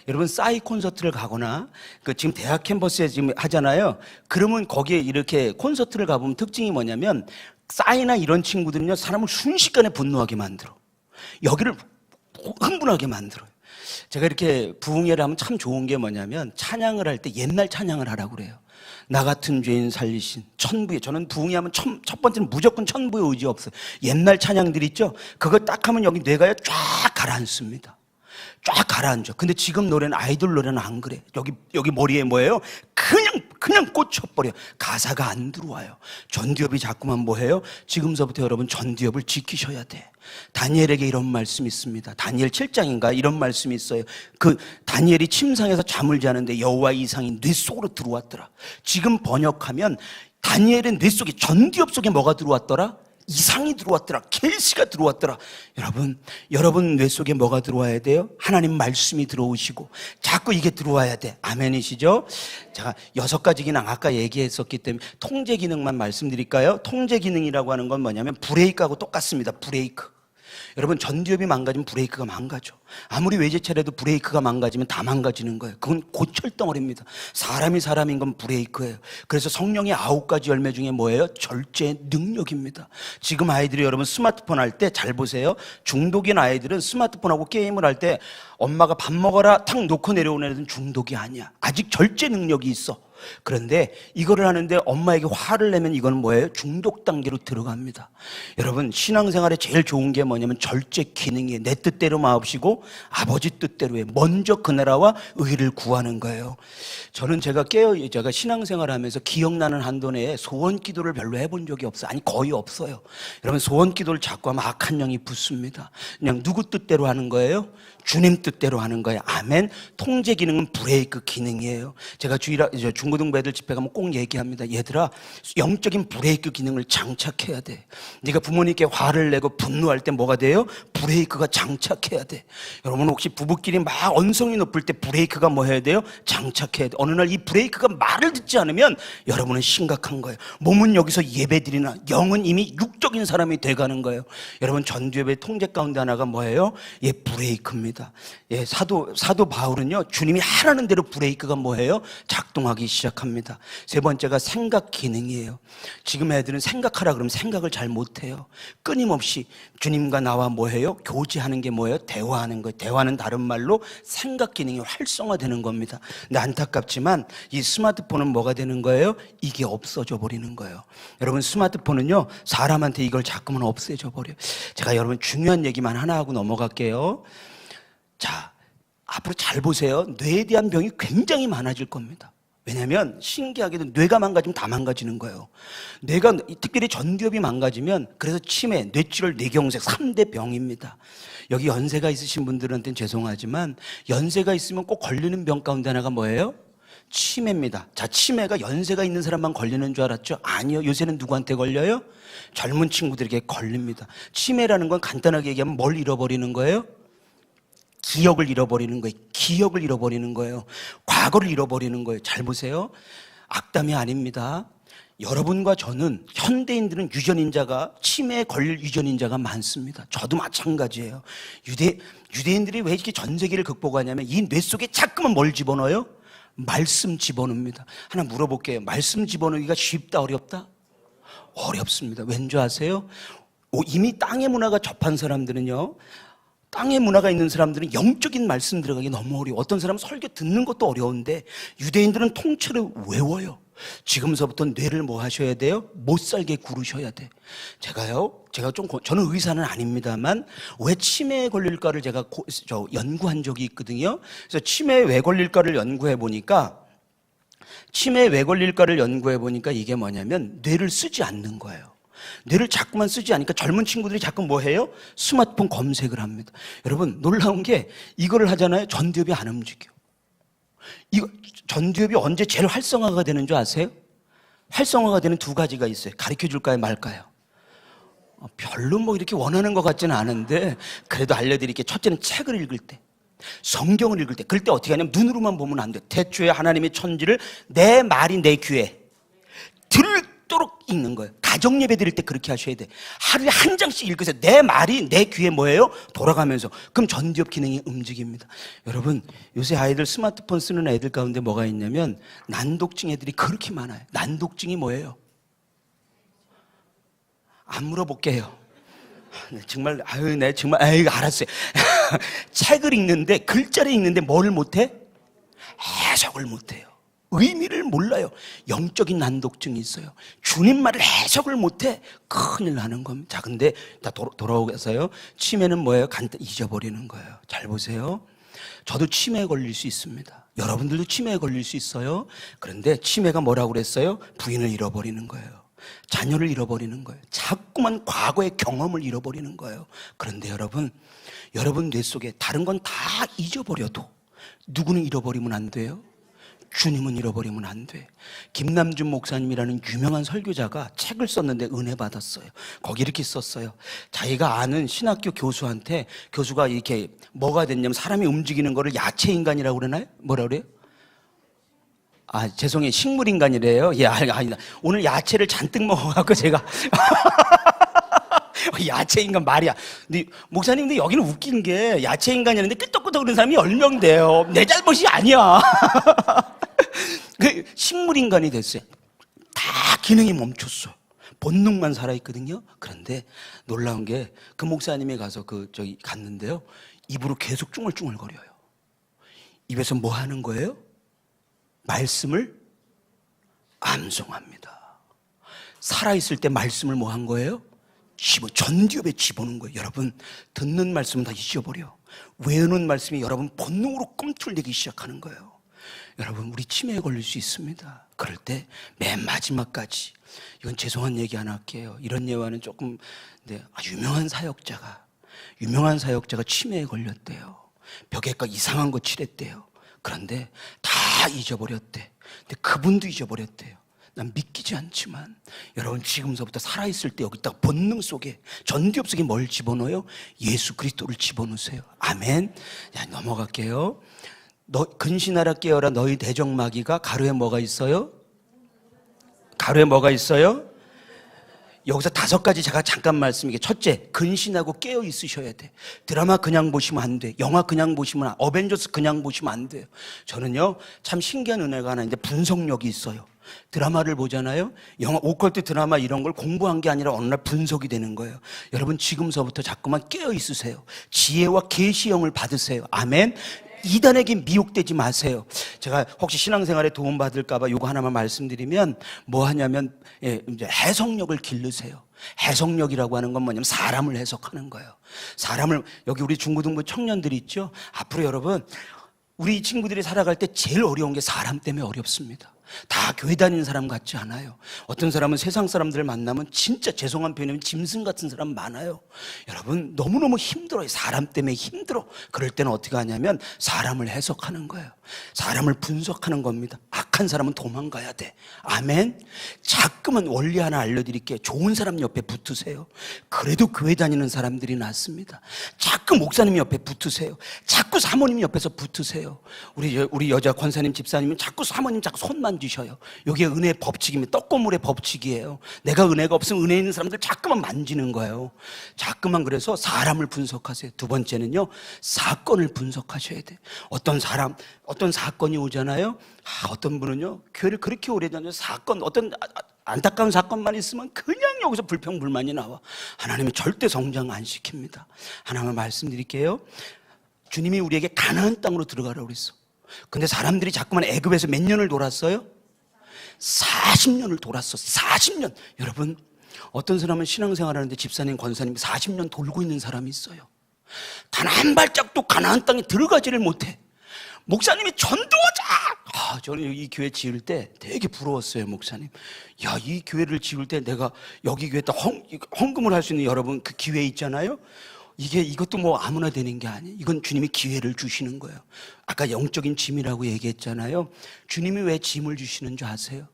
Speaker 1: 여러분, 싸이 콘서트를 가거나, 지금 대학 캠퍼스에 지금 하잖아요. 그러면 거기에 이렇게 콘서트를 가보면 특징이 뭐냐면, 싸이나 이런 친구들은요, 사람을 순식간에 분노하게 만들어. 여기를 흥분하게 만들어요. 제가 이렇게 부흥회를 하면 참 좋은 게 뭐냐면, 찬양을 할 때 옛날 찬양을 하라고 그래요. 나 같은 죄인 살리신 천부의, 저는 부흥이 하면 첫 번째는 무조건 천부의 의지 없어요. 옛날 찬양들 있죠? 그거 딱 하면 여기 뇌가요 쫙 가라앉습니다. 쫙 가라앉아. 근데 지금 노래는, 아이돌 노래는 안 그래. 여기 머리에 뭐예요? 그냥 꽂혀버려. 가사가 안 들어와요. 전두엽이 자꾸만 뭐해요? 지금서부터 여러분 전두엽을 지키셔야 돼. 다니엘에게 이런 말씀이 있습니다. 다니엘 7장인가 이런 말씀이 있어요. 다니엘이 침상에서 잠을 자는데 여호와의 이상이 뇌 속으로 들어왔더라. 지금 번역하면 다니엘의 뇌 속에, 전두엽 속에 뭐가 들어왔더라? 이상이 들어왔더라. 계시가 들어왔더라. 여러분 뇌 속에 뭐가 들어와야 돼요? 하나님 말씀이 들어오시고 자꾸 이게 들어와야 돼. 아멘이시죠? 제가 6가지 기능 아까 얘기했었기 때문에 통제 기능만 말씀드릴까요? 통제 기능이라고 하는 건 뭐냐면 브레이크하고 똑같습니다. 브레이크. 여러분, 전두엽이 망가지면 브레이크가 망가져. 아무리 외제차라도 브레이크가 망가지면 다 망가지는 거예요. 그건 고철덩어리입니다. 사람이 사람인 건 브레이크예요. 그래서 성령의 9가지 열매 중에 뭐예요? 절제의 능력입니다. 지금 아이들이 여러분 스마트폰 할 때 잘 보세요. 중독인 아이들은 스마트폰하고 게임을 할 때 엄마가 밥 먹어라 탁 놓고 내려오는 애들은 중독이 아니야. 아직 절제 능력이 있어. 그런데 이거를 하는데 엄마에게 화를 내면 이건 뭐예요? 중독 단계로 들어갑니다. 여러분, 신앙생활에 제일 좋은 게 뭐냐면 절제 기능이에요. 내 뜻대로 마옵시고 아버지 뜻대로 해. 먼저 그 나라와 의를 구하는 거예요. 저는 제가 신앙생활하면서 기억나는 한도 내에 소원 기도를 별로 해본 적이 없어요. 아니, 거의 없어요. 여러분, 소원 기도를 자꾸 하면 악한 영이 붙습니다. 그냥 누구 뜻대로 하는 거예요? 주님 뜻대로 하는 거예요. 아멘. 통제 기능은 브레이크 기능이에요. 제가 중고등부 애들 집회 가면 꼭 얘기합니다. 얘들아, 영적인 브레이크 기능을 장착해야 돼. 네가 부모님께 화를 내고 분노할 때 뭐가 돼요? 브레이크가 장착해야 돼. 여러분, 혹시 부부끼리 막 언성이 높을 때 브레이크가 뭐 해야 돼요? 장착해야 돼. 어느 날 이 브레이크가 말을 듣지 않으면 여러분은 심각한 거예요. 몸은 여기서 예배드리나 영은 이미 육적인 사람이 돼가는 거예요. 여러분, 전두엽의 통제 가운데 하나가 뭐예요? 브레이크입니다. 예, 사도 바울은요, 주님이 하라는 대로 브레이크가 뭐예요? 작동하기 시작합니다. 세 번째가 생각 기능이에요. 지금 애들은 생각하라 그러면 생각을 잘 못해요. 끊임없이 주님과 나와 뭐해요? 교제하는 게 뭐예요? 대화하는 거예요. 대화는 다른 말로 생각 기능이 활성화되는 겁니다. 근데 안타깝지만 이 스마트폰은 뭐가 되는 거예요? 이게 없어져 버리는 거예요. 여러분, 스마트폰은요, 사람한테 이걸 자꾸만 없애져 버려요. 제가 여러분 중요한 얘기만 하나 하고 넘어갈게요. 자, 앞으로 잘 보세요. 뇌에 대한 병이 굉장히 많아질 겁니다. 왜냐하면 신기하게도 뇌가 망가지면 다 망가지는 거예요. 뇌가, 특별히 전두엽이 망가지면, 그래서 치매, 뇌출혈, 뇌경색 3대 병입니다. 여기 연세가 있으신 분들한테는 죄송하지만 연세가 있으면 꼭 걸리는 병 가운데 하나가 뭐예요? 치매입니다. 자, 치매가 연세가 있는 사람만 걸리는 줄 알았죠? 아니요. 요새는 누구한테 걸려요? 젊은 친구들에게 걸립니다. 치매라는 건 간단하게 얘기하면 뭘 잃어버리는 거예요? 기억을 잃어버리는 거예요. 기억을 잃어버리는 거예요. 과거를 잃어버리는 거예요. 잘 보세요. 악담이 아닙니다. 여러분과 저는, 현대인들은 유전인자가, 치매에 걸릴 유전인자가 많습니다. 저도 마찬가지예요. 유대인들이 왜 이렇게 전 세계를 극복하냐면 이 뇌 속에 자꾸만 뭘 집어넣어요? 말씀 집어넣습니다. 하나 물어볼게요. 말씀 집어넣기가 쉽다, 어렵다? 어렵습니다. 왠지 아세요? 이미 땅의 문화가 접한 사람들은요, 땅의 문화가 있는 사람들은 영적인 말씀 들어가기 너무 어려워. 어떤 사람은 설교 듣는 것도 어려운데 유대인들은 통째로 외워요. 지금서부터 뇌를 뭐 하셔야 돼요? 못 살게 구르셔야 돼. 저는 의사는 아닙니다만 왜 치매에 걸릴까를 제가 연구한 적이 있거든요. 그래서 치매에 왜 걸릴까를 연구해 보니까 이게 뭐냐면 뇌를 쓰지 않는 거예요. 뇌를 자꾸만 쓰지 않으니까 젊은 친구들이 자꾸 뭐 해요? 스마트폰 검색을 합니다. 여러분, 놀라운 게 이거를 하잖아요. 전두엽이 안 움직여. 전두엽이 언제 제일 활성화가 되는 줄 아세요? 활성화가 되는 두 가지가 있어요. 가르쳐 줄까요, 말까요? 별로 뭐 이렇게 원하는 것 같지는 않은데 그래도 알려드릴게요. 첫째는 책을 읽을 때, 성경을 읽을 때. 그럴 때 어떻게 하냐면 눈으로만 보면 안 돼. 태초에 하나님의 천지를 내 말이 내 귀에 들도록 읽는 거예요. 가정 예배 드릴 때 그렇게 하셔야 돼. 하루에 한 장씩 읽으세요. 내 말이 내 귀에 뭐예요? 돌아가면서. 그럼 전두엽 기능이 움직입니다. 여러분, 요새 아이들 스마트폰 쓰는 애들 가운데 뭐가 있냐면 난독증 애들이 그렇게 많아요. 난독증이 뭐예요? 안 물어볼게요. 정말 알았어요. 책을 읽는데, 글자를 읽는데 뭐를 못해? 해석을 못해요. 의미를 몰라요. 영적인 난독증이 있어요. 주님 말을 해석을 못해. 큰일 나는 겁니다. 자, 근데 다 돌아오겠어요. 치매는 뭐예요? 간단히 잊어버리는 거예요. 잘 보세요. 저도 치매에 걸릴 수 있습니다. 여러분들도 치매에 걸릴 수 있어요. 그런데 치매가 뭐라고 그랬어요? 부인을 잃어버리는 거예요. 자녀를 잃어버리는 거예요. 자꾸만 과거의 경험을 잃어버리는 거예요. 그런데 여러분 뇌 속에 다른 건 다 잊어버려도 누구는 잃어버리면 안 돼요? 주님은 잃어버리면 안 돼. 김남준 목사님이라는 유명한 설교자가 책을 썼는데 은혜 받았어요. 거기 이렇게 썼어요. 자기가 아는 신학교 교수한테, 교수가 이렇게 뭐가 됐냐면 사람이 움직이는 거를 야채인간이라고 그러나요? 뭐라 그래요? 죄송해요. 식물인간이래요. 예, 아니다. 오늘 야채를 잔뜩 먹어갖고 제가 야채 인간 말이야. 근데 목사님, 근데 여기는 웃긴 게 야채 인간이었는데 끄떡끄떡 그런 사람이 10명 돼요. 내 잘못이 아니야. 그 식물 인간이 됐어요. 다 기능이 멈췄어. 본능만 살아있거든요. 그런데 놀라운 게 그 목사님이 가서 저기 갔는데요. 입으로 계속 쭝얼쭝얼거려요. 입에서 뭐 하는 거예요? 말씀을 암송합니다. 살아있을 때 말씀을 뭐 한 거예요? 전두엽에 집어넣은 거예요. 여러분, 듣는 말씀은 다 잊어버려. 외우는 말씀이 여러분 본능으로 꿈틀대기 시작하는 거예요. 여러분, 우리 치매에 걸릴 수 있습니다. 그럴 때 맨 마지막까지, 이건 죄송한 얘기 하나 할게요. 이런 예화는 조금, 유명한 사역자가 치매에 걸렸대요. 벽에가 이상한 거 칠했대요. 그런데 다 잊어버렸대. 근데 그분도 잊어버렸대요. 난 믿기지 않지만 여러분, 지금서부터 살아있을 때 여기다가 본능 속에, 전두엽 속에 뭘 집어넣어요? 예수 그리스도를 집어넣으세요. 아멘. 자, 넘어갈게요. 근신하라 깨어라 너희 대적마귀가 가루에 뭐가 있어요? 가루에 뭐가 있어요? 여기서 5가지 제가 잠깐 말씀이게, 첫째, 근신하고 깨어 있으셔야 돼. 드라마 그냥 보시면 안 돼. 영화 그냥 보시면 안 돼. 어벤져스 그냥 보시면 안 돼요. 저는요, 참 신기한 은혜가 하나 있는데 분석력이 있어요. 드라마를 보잖아요. 영화, 오컬트 드라마 이런 걸 공부한 게 아니라 어느 날 분석이 되는 거예요. 여러분, 지금서부터 자꾸만 깨어 있으세요. 지혜와 계시형을 받으세요. 아멘. 이단에게 미혹되지 마세요. 제가 혹시 신앙생활에 도움받을까봐 요거 하나만 말씀드리면, 뭐 하냐면, 이제 해석력을 기르세요. 해석력이라고 하는 건 뭐냐면 사람을 해석하는 거예요. 여기 우리 중고등부 청년들이 있죠. 앞으로 여러분, 우리 친구들이 살아갈 때 제일 어려운 게 사람 때문에 어렵습니다. 다 교회 다니는 사람 같지 않아요. 어떤 사람은 세상 사람들을 만나면 진짜 죄송한 표현이면 짐승 같은 사람 많아요. 여러분, 너무너무 힘들어요. 사람 때문에 힘들어. 그럴 때는 어떻게 하냐면 사람을 해석하는 거예요. 사람을 분석하는 겁니다. 악한 사람은 도망가야 돼. 아멘. 자꾸만 원리 하나 알려드릴게요. 좋은 사람 옆에 붙으세요. 그래도 교회 다니는 사람들이 낫습니다. 자꾸 목사님 옆에 붙으세요. 자꾸 사모님 옆에서 붙으세요. 우리 여자 권사님 집사님은 자꾸 사모님 자꾸 손만 쥐셔요. 이게 은혜의 법칙입니다. 떡고물의 법칙이에요. 내가 은혜가 없으면 은혜 있는 사람들 자꾸만 만지는 거예요. 자꾸만. 그래서 사람을 분석하세요. 두 번째는요, 사건을 분석하셔야 돼요. 어떤 사건이 오잖아요. 어떤 분은요, 교회를 그렇게 오래 다녀서 어떤 안타까운 사건만 있으면 그냥 여기서 불평불만이 나와. 하나님이 절대 성장 안 시킵니다. 하나만 말씀드릴게요. 주님이 우리에게 가나안 땅으로 들어가라고 그랬어. 근데 사람들이 자꾸만 애굽에서 몇 년을 돌았어요? 40년을 돌았어. 40년. 여러분, 어떤 사람은 신앙생활 하는데 집사님, 권사님 40년 돌고 있는 사람이 있어요. 단 한 발짝도 가나안 땅에 들어가지를 못해. 목사님이 전도하자! 저는 이 교회 지을 때 되게 부러웠어요, 목사님. 야, 이 교회를 지을 때 내가 여기 교회에다 헌금을 할 수 있는 여러분 그 기회 있잖아요. 이것도 뭐 아무나 되는 게 아니에요. 이건 주님이 기회를 주시는 거예요. 아까 영적인 짐이라고 얘기했잖아요. 주님이 왜 짐을 주시는 줄 아세요?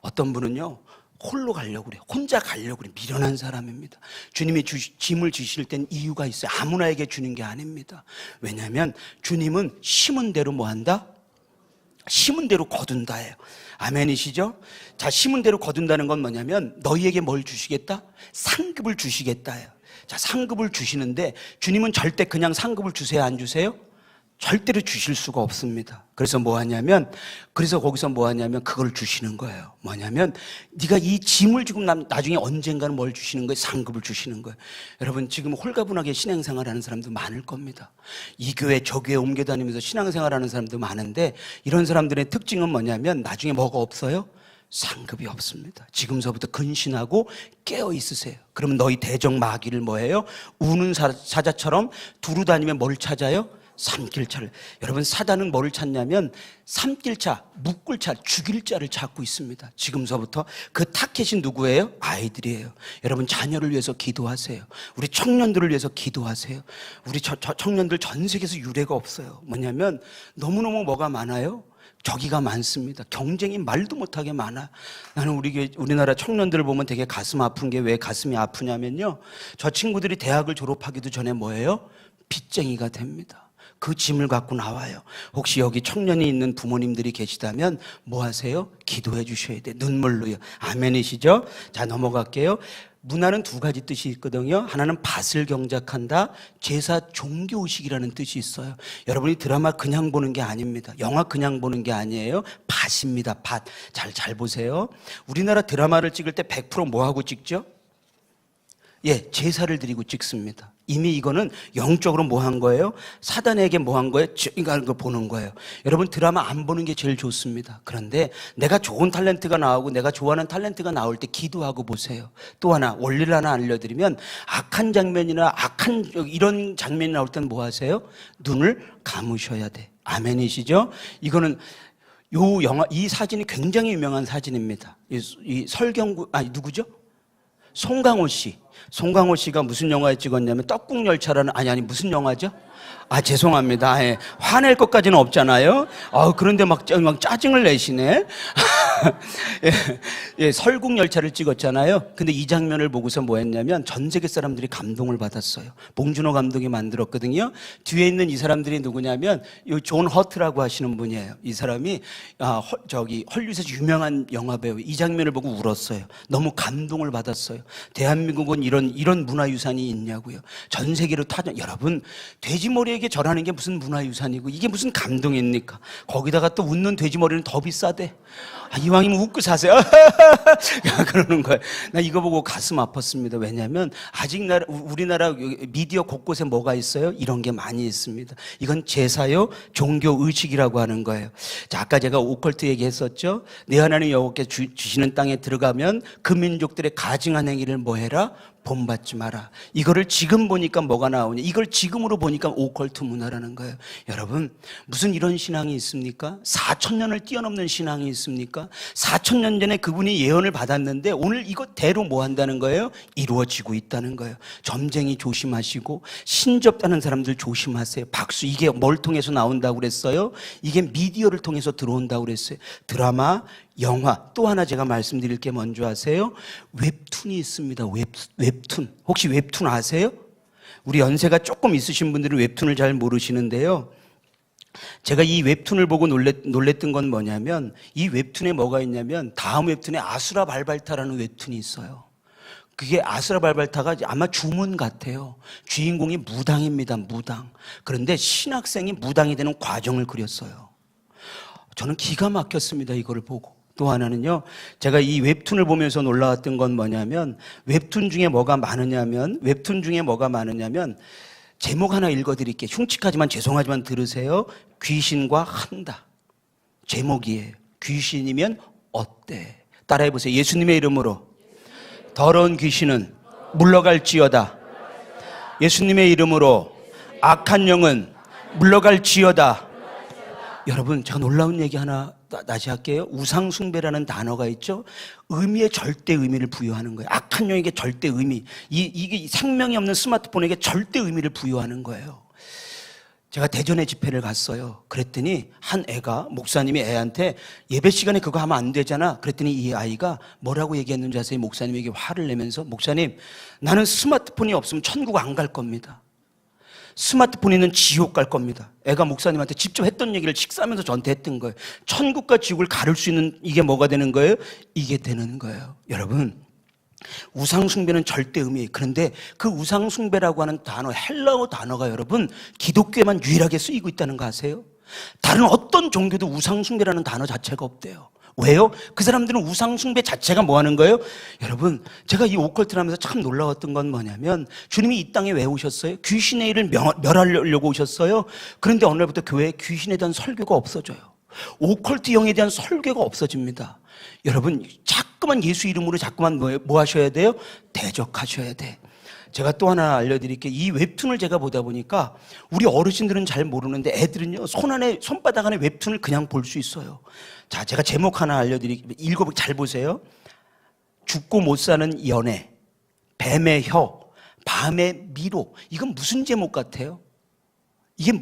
Speaker 1: 어떤 분은요, 홀로 가려고 그래요. 혼자 가려고 그래요. 미련한 사람입니다. 주님이 짐을 주실 땐 이유가 있어요. 아무나에게 주는 게 아닙니다. 왜냐하면 주님은 심은 대로 뭐 한다? 심은 대로 거둔다예요. 아멘이시죠? 자, 심은 대로 거둔다는 건 뭐냐면 너희에게 뭘 주시겠다? 상급을 주시겠다예요. 자, 상급을 주시는데 주님은 절대 그냥 상급을 주세요, 안 주세요? 절대로 주실 수가 없습니다. 그래서 거기서 뭐 하냐면 그걸 주시는 거예요. 뭐냐면 네가 이 짐을 지금 나중에 언젠가는 뭘 주시는 거예요? 상급을 주시는 거예요. 여러분, 지금 홀가분하게 신앙생활하는 사람도 많을 겁니다. 이 교회 저 교회 옮겨 다니면서 신앙생활하는 사람도 많은데, 이런 사람들의 특징은 뭐냐면 나중에 뭐가 없어요? 상급이 없습니다. 지금서부터 근신하고 깨어 있으세요. 그러면 너희 대적 마귀를 뭐예요? 우는 사자처럼 두루 다니면 뭘 찾아요? 삼킬차를. 여러분, 사단은 뭐를 찾냐면 삼킬차, 묶을 차, 죽일 자를 찾고 있습니다. 지금서부터 그 타켓이 누구예요? 아이들이에요. 여러분, 자녀를 위해서 기도하세요. 우리 청년들을 위해서 기도하세요. 우리 청년들 전 세계에서 유례가 없어요. 뭐냐면 너무너무 뭐가 많아요? 적이가 많습니다. 경쟁이 말도 못하게 많아. 나는 우리나라 청년들을 보면 되게 가슴 아픈 게, 왜 가슴이 아프냐면요, 저 친구들이 대학을 졸업하기도 전에 뭐예요? 빚쟁이가 됩니다. 그 짐을 갖고 나와요. 혹시 여기 청년이 있는 부모님들이 계시다면 뭐 하세요? 기도해 주셔야 돼. 눈물로요. 아멘이시죠? 자, 넘어갈게요. 문화는 두 가지 뜻이 있거든요. 하나는 밭을 경작한다. 제사 종교의식이라는 뜻이 있어요. 여러분이 드라마 그냥 보는 게 아닙니다. 영화 그냥 보는 게 아니에요. 밭입니다. 밭. 잘 보세요. 우리나라 드라마를 찍을 때 100% 뭐 하고 찍죠? 예, 제사를 드리고 찍습니다. 이미 이거는 영적으로 뭐 한 거예요? 사단에게 뭐 한 거예요? 이걸 보는 거예요. 여러분 드라마 안 보는 게 제일 좋습니다. 그런데 내가 좋은 탤런트가 나오고 내가 좋아하는 탤런트가 나올 때 기도하고 보세요. 또 하나 원리를 하나 알려드리면 악한 장면이나 악한 이런 장면이 나올 때는 뭐 하세요? 눈을 감으셔야 돼. 아멘이시죠? 이거는 요 영화 이 사진이 굉장히 유명한 사진입니다. 이 설경구 누구죠? 송강호 씨. 송강호 씨가 무슨 영화에 찍었냐면 떡국열차라는 아니 무슨 영화죠? 죄송합니다. 예. 화낼 것까지는 없잖아요. 그런데 막 짜증을 내시네. 예, 설국열차를 찍었잖아요. 근데 이 장면을 보고서 뭐 했냐면 전 세계 사람들이 감동을 받았어요. 봉준호 감독이 만들었거든요. 뒤에 있는 이 사람들이 누구냐면 이 존 허트라고 하시는 분이에요. 이 사람이 헐리우드에서 유명한 영화배우. 이 장면을 보고 울었어요. 너무 감동을 받았어요. 대한민국은 이런 문화유산이 있냐고요. 전 세계로 여러분 돼지머리에게 절하는 게 무슨 문화유산이고 이게 무슨 감동입니까? 거기다가 또 웃는 돼지머리는 더 비싸대. 이왕이면 웃고 사세요. 그러는 거예요. 나 이거 보고 가슴 아팠습니다. 왜냐하면 아직 우리나라 미디어 곳곳에 뭐가 있어요? 이런 게 많이 있습니다. 이건 제사요 종교의식이라고 하는 거예요. 자, 아까 제가 오컬트 얘기했었죠. 내 하나님 여호와께 주시는 땅에 들어가면 그 민족들의 가증한 행위를 뭐 해라? 본받지 마라. 이거를 지금 보니까 뭐가 나오냐? 이걸 지금으로 보니까 오컬트 문화라는 거예요. 여러분 무슨 이런 신앙이 있습니까? 4,000년을 뛰어넘는 신앙이 있습니까? 4,000년 전에 그분이 예언을 받았는데 오늘 이것대로 뭐 한다는 거예요? 이루어지고 있다는 거예요. 점쟁이 조심하시고 신접다는 사람들 조심하세요. 박수. 이게 뭘 통해서 나온다고 그랬어요? 이게 미디어를 통해서 들어온다고 그랬어요. 드라마, 영화. 또 하나 제가 말씀드릴 게 뭔지 아세요? 웹툰이 있습니다. 웹툰. 혹시 웹툰 아세요? 우리 연세가 조금 있으신 분들은 웹툰을 잘 모르시는데요. 제가 이 웹툰을 보고 놀랬던 건 뭐냐면 이 웹툰에 뭐가 있냐면 다음 웹툰에 아수라 발발타라는 웹툰이 있어요. 그게 아수라 발발타가 아마 주문 같아요. 주인공이 무당입니다. 무당. 그런데 신학생이 무당이 되는 과정을 그렸어요. 저는 기가 막혔습니다. 이거를 보고. 또 하나는요, 제가 이 웹툰을 보면서 놀라웠던 건 뭐냐면 웹툰 중에 뭐가 많으냐면 제목 하나 읽어드릴게요. 흉측하지만 죄송하지만 들으세요. 귀신과 한다. 제목이에요. 귀신이면 어때? 따라해보세요. 예수님의 이름으로 더러운 귀신은 물러갈지어다. 예수님의 이름으로 악한 영은 물러갈지어다. 여러분 제가 놀라운 얘기 하나 다시 할게요. 우상숭배라는 단어가 있죠. 의미에 절대 의미를 부여하는 거예요. 악한 영에게 절대 의미. 이게 생명이 없는 스마트폰에게 절대 의미를 부여하는 거예요. 제가 대전에 집회를 갔어요. 그랬더니 한 애가 목사님이 애한테 예배 시간에 그거 하면 안 되잖아. 그랬더니 이 아이가 뭐라고 얘기했는지 아세요? 목사님에게 화를 내면서 목사님 나는 스마트폰이 없으면 천국 안 갈 겁니다. 스마트폰 있는 지옥 갈 겁니다. 애가 목사님한테 직접 했던 얘기를 식사하면서 저한테 했던 거예요. 천국과 지옥을 가를 수 있는 이게 뭐가 되는 거예요? 이게 되는 거예요. 여러분 우상숭배는 절대 의미예요. 그런데 그 우상숭배라고 하는 단어, 헬라어 단어가 여러분 기독교에만 유일하게 쓰이고 있다는 거 아세요? 다른 어떤 종교도 우상숭배라는 단어 자체가 없대요. 왜요? 그 사람들은 우상숭배 자체가 뭐 하는 거예요? 여러분 제가 이 오컬트를 하면서 참 놀라웠던 건 뭐냐면 주님이 이 땅에 왜 오셨어요? 귀신의 일을 멸하려고 오셨어요. 그런데 어느 날부터 교회에 귀신에 대한 설교가 없어져요. 오컬트 영에 대한 설교가 없어집니다. 여러분 자꾸만 예수 이름으로 자꾸만 뭐 하셔야 돼요? 대적하셔야 돼. 제가 또 하나 알려드릴게요. 이 웹툰을 제가 보다 보니까 우리 어르신들은 잘 모르는데 애들은요 손바닥 안에 웹툰을 그냥 볼 수 있어요. 자, 제가 제목 하나 알려드릴게요. 잘 보세요. 죽고 못 사는 연애, 뱀의 혀, 밤의 미로. 이건 무슨 제목 같아요? 이게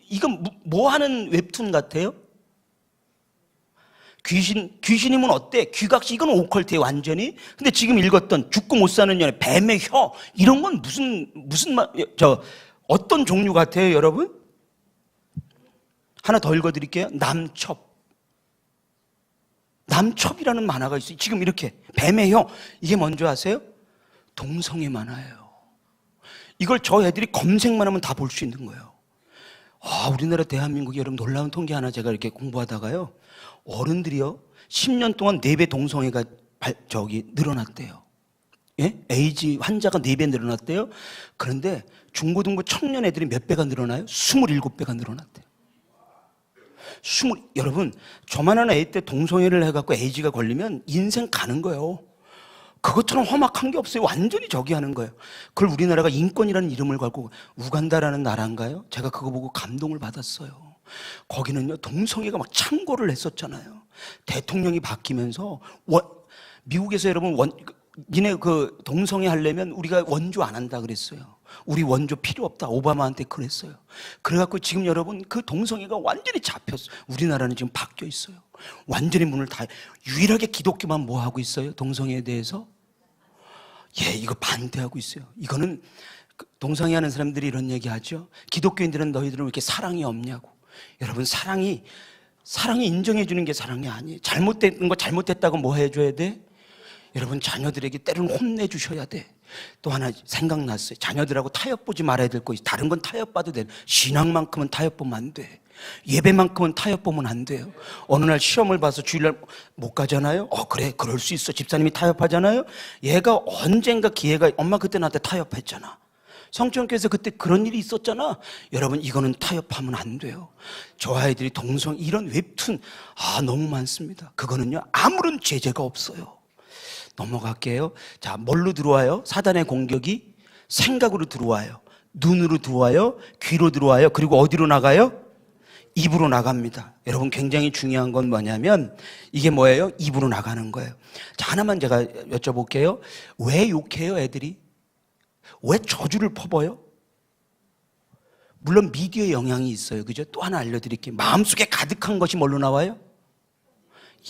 Speaker 1: 이건 뭐 하는 웹툰 같아요? 귀신이면 어때? 귀각시 이건 오컬트에 완전히. 근데 지금 읽었던 죽고 못 사는 연애, 뱀의 혀 이런 건 무슨 어떤 종류 같아요, 여러분? 하나 더 읽어드릴게요. 남첩. 남첩이라는 만화가 있어요. 지금 이렇게 뱀의 형, 이게 뭔지 아세요? 동성애 만화예요. 이걸 저 애들이 검색만 하면 다 볼 수 있는 거예요. 우리나라 대한민국이 여러분 놀라운 통계 하나 제가 이렇게 공부하다가요, 어른들이요 10년 동안 4배 동성애가 늘어났대요. 예? 에이즈 환자가 4배 늘어났대요. 그런데 중고등부 청년 애들이 몇 배가 늘어나요? 27배가 늘어났대요. 여러분, 저만한 애 때 동성애를 해갖고 에이즈가 걸리면 인생 가는 거예요. 그것처럼 험악한 게 없어요. 완전히 저기 하는 거예요. 그걸 우리나라가 인권이라는 이름을 걸고, 우간다라는 나라인가요? 제가 그거 보고 감동을 받았어요. 거기는요 동성애가 막 창궐을 했었잖아요. 대통령이 바뀌면서 미국에서 여러분 니네 그 동성애 하려면 우리가 원조 안 한다 그랬어요. 우리 원조 필요 없다, 오바마한테 그랬어요. 그래갖고 지금 여러분 그 동성애가 완전히 잡혔어요. 우리나라는 지금 바뀌어 있어요. 완전히 문을 다, 유일하게 기독교만 뭐 하고 있어요? 동성애에 대해서 이거 반대하고 있어요. 이거는 동성애 하는 사람들이 이런 얘기 하죠. 기독교인들은 너희들은 왜 이렇게 사랑이 없냐고. 여러분, 사랑이 인정해 주는 게 사랑이 아니에요. 잘못된 거 잘못됐다고 뭐 해줘야 돼? 여러분, 자녀들에게 때로는 혼내주셔야 돼. 또 하나 생각났어요. 자녀들하고 타협 보지 말아야 될 거 있어요. 다른 건 타협 봐도 돼. 신앙만큼은 타협 보면 안 돼. 예배만큼은 타협 보면 안 돼요. 어느 날 시험을 봐서 주일날 못 가잖아요. 그래, 그럴 수 있어. 집사님이 타협하잖아요. 얘가 언젠가 기회가, 엄마 그때 나한테 타협했잖아. 성천교회에서 그때 그런 일이 있었잖아. 여러분, 이거는 타협하면 안 돼요. 저 아이들이 이런 웹툰 너무 많습니다. 그거는요 아무런 제재가 없어요. 넘어갈게요. 자, 뭘로 들어와요? 사단의 공격이 생각으로 들어와요. 눈으로 들어와요. 귀로 들어와요. 그리고 어디로 나가요? 입으로 나갑니다. 여러분, 굉장히 중요한 건 뭐냐면 이게 뭐예요? 입으로 나가는 거예요. 자, 하나만 제가 여쭤볼게요. 왜 욕해요, 애들이? 왜 저주를 퍼버요? 물론 미디어의 영향이 있어요. 그죠? 또 하나 알려드릴게요. 마음속에 가득한 것이 뭘로 나와요?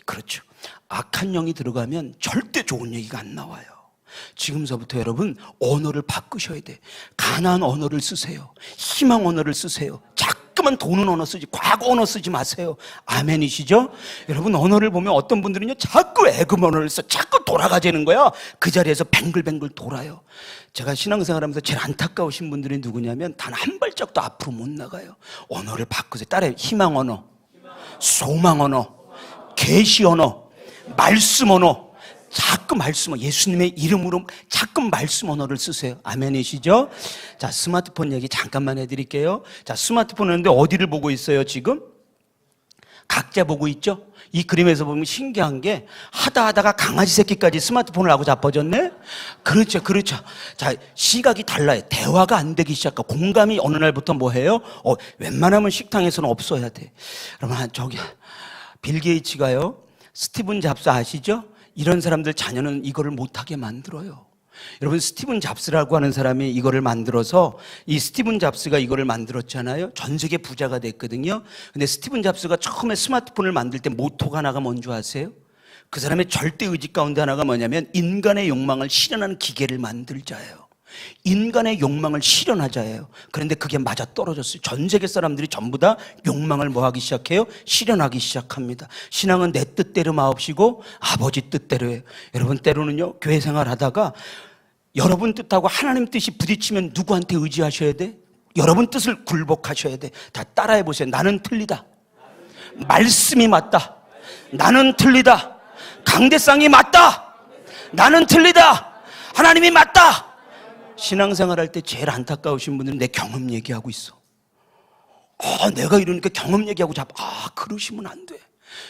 Speaker 1: 그렇죠. 악한 영이 들어가면 절대 좋은 얘기가 안 나와요. 지금서부터 여러분 언어를 바꾸셔야 돼. 가난한 언어를 쓰세요. 희망 언어를 쓰세요. 자꾸만 도는 언어 쓰지, 과거 언어 쓰지 마세요. 아멘이시죠? 여러분, 언어를 보면 어떤 분들은요 자꾸 애금 언어를 써. 자꾸 돌아가자는 거야. 그 자리에서 뱅글뱅글 돌아요. 제가 신앙생활하면서 제일 안타까우신 분들이 누구냐면 단 한 발짝도 앞으로 못 나가요. 언어를 바꾸세요. 따라해요. 희망 언어, 소망 언어, 계시 언어, 말씀 언어. 자꾸 말씀, 예수님의 이름으로 자꾸 말씀 언어를 쓰세요. 아멘이시죠? 자, 스마트폰 얘기 잠깐만 해드릴게요. 자, 스마트폰 하는데 어디를 보고 있어요, 지금? 각자 보고 있죠? 이 그림에서 보면 신기한 게 하다가 강아지 새끼까지 스마트폰을 하고 자빠졌네? 그렇죠. 자, 시각이 달라요. 대화가 안 되기 시작하고 공감이 어느 날부터 뭐 해요? 웬만하면 식당에서는 없어야 돼. 여러분, 빌 게이츠가요, 스티븐 잡스 아시죠? 이런 사람들 자녀는 이거를 못하게 만들어요. 여러분, 스티븐 잡스라고 하는 사람이 이거를 만들어서, 이 스티븐 잡스가 이거를 만들었잖아요. 전 세계 부자가 됐거든요. 근데 스티븐 잡스가 처음에 스마트폰을 만들 때 모토가 하나가 뭔지 아세요? 그 사람의 절대 의지 가운데 하나가 뭐냐면 인간의 욕망을 실현하는 기계를 만들자예요. 인간의 욕망을 실현하자예요. 그런데 그게 맞아 떨어졌어요. 전 세계 사람들이 전부 다 욕망을 뭐 하기 시작해요? 실현하기 시작합니다. 신앙은 내 뜻대로 마옵시고 아버지 뜻대로 해요. 여러분, 때로는요 교회 생활 하다가 여러분 뜻하고 하나님 뜻이 부딪히면 누구한테 의지하셔야 돼? 여러분 뜻을 굴복하셔야 돼. 다 따라해 보세요. 나는 틀리다. 말씀이 맞다. 나는 틀리다. 강대상이 맞다. 나는 틀리다. 하나님이 맞다. 신앙생활 할 때 제일 안타까우신 분들은 내 경험 얘기하고 있어. 내가 이러니까 경험 얘기하고 그러시면 안 돼.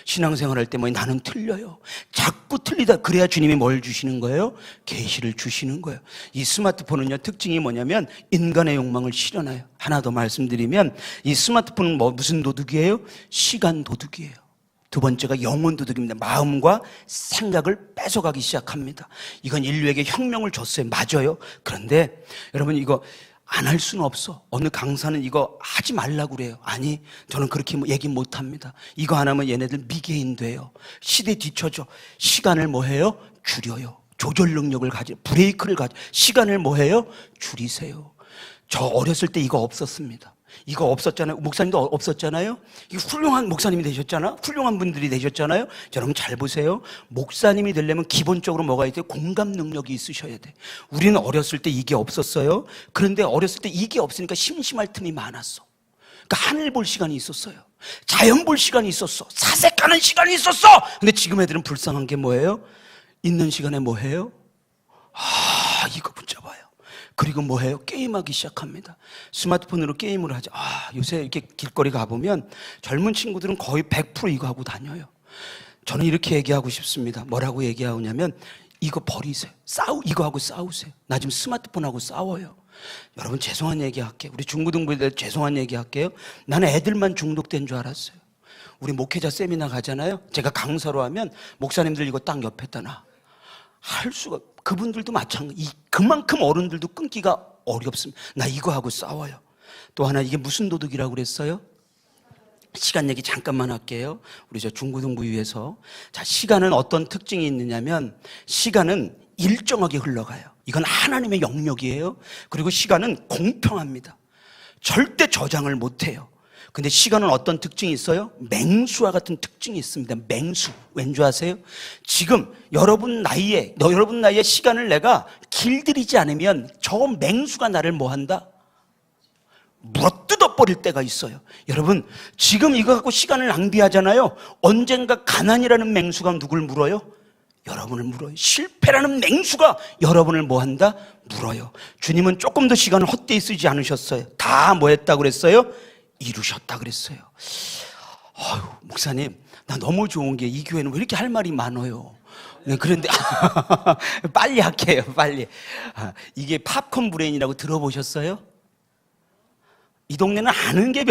Speaker 1: 신앙생활 할 때 나는 틀려요. 자꾸 틀리다. 그래야 주님이 뭘 주시는 거예요? 계시를 주시는 거예요. 이 스마트폰은요 특징이 뭐냐면 인간의 욕망을 실현해요. 하나 더 말씀드리면 이 스마트폰은 무슨 도둑이에요? 시간 도둑이에요. 두 번째가 영혼 도둑입니다. 마음과 생각을 뺏어가기 시작합니다. 이건 인류에게 혁명을 줬어요. 맞아요. 그런데 여러분, 이거 안 할 수는 없어. 어느 강사는 이거 하지 말라고 그래요. 아니, 저는 그렇게 얘기 못합니다. 이거 안 하면 얘네들 미개인 돼요. 시대에 뒤처져. 시간을 뭐 해요? 줄여요. 조절 능력을 브레이크를 시간을 뭐 해요? 줄이세요. 저 어렸을 때 이거 없었습니다. 이거 없었잖아요. 목사님도 없었잖아요. 이거 훌륭한 목사님이 되셨잖아. 훌륭한 분들이 되셨잖아요. 여러분 잘 보세요. 목사님이 되려면 기본적으로 뭐가 있어요? 공감 능력이 있으셔야 돼. 우리는 어렸을 때 이게 없었어요. 그런데 어렸을 때 이게 없으니까 심심할 틈이 많았어. 그러니까 하늘 볼 시간이 있었어요. 자연 볼 시간이 있었어. 사색하는 시간이 있었어. 근데 지금 애들은 불쌍한 게 뭐예요? 있는 시간에 뭐 해요? 이거 붙잡아요. 그리고 뭐 해요? 게임하기 시작합니다. 스마트폰으로 게임을 하죠. 요새 이렇게 길거리 가보면 젊은 친구들은 거의 100% 이거 하고 다녀요. 저는 이렇게 얘기하고 싶습니다. 뭐라고 얘기하냐면 이거 버리세요. 이거 하고 싸우세요. 나 지금 스마트폰하고 싸워요. 여러분 죄송한 얘기 할게요. 우리 중고등부들 죄송한 얘기 할게요. 나는 애들만 중독된 줄 알았어요. 우리 목회자 세미나 가잖아요. 제가 강사로 하면 목사님들 이거 딱 옆에다 놔. 할 수가, 그분들도 마찬가지. 그만큼 어른들도 끊기가 어렵습니다. 나 이거 하고 싸워요. 또 하나, 이게 무슨 도둑이라고 그랬어요? 시간 얘기 잠깐만 할게요. 우리 저 중고등부 위에서. 자, 시간은 어떤 특징이 있느냐면 시간은 일정하게 흘러가요. 이건 하나님의 영역이에요. 그리고 시간은 공평합니다. 절대 저장을 못해요. 근데 시간은 어떤 특징이 있어요? 맹수와 같은 특징이 있습니다. 맹수. 왠지 아세요? 지금 여러분 나이에 시간을 내가 길들이지 않으면 저 맹수가 나를 뭐 한다? 물어뜯어 버릴 때가 있어요. 여러분 지금 이거 갖고 시간을 낭비하잖아요. 언젠가 가난이라는 맹수가 누굴 물어요? 여러분을 물어요. 실패라는 맹수가 여러분을 뭐 한다? 물어요. 주님은 조금 더 시간을 헛되이 쓰지 않으셨어요. 다 뭐 했다고 그랬어요? 이루셨다 그랬어요. 목사님, 나 너무 좋은 게 이 교회는 왜 이렇게 할 말이 많아요? 네, 그런데 빨리 할게요. 빨리. 이게 팝콘 브레인이라고 들어보셨어요? 이 동네는 아는 게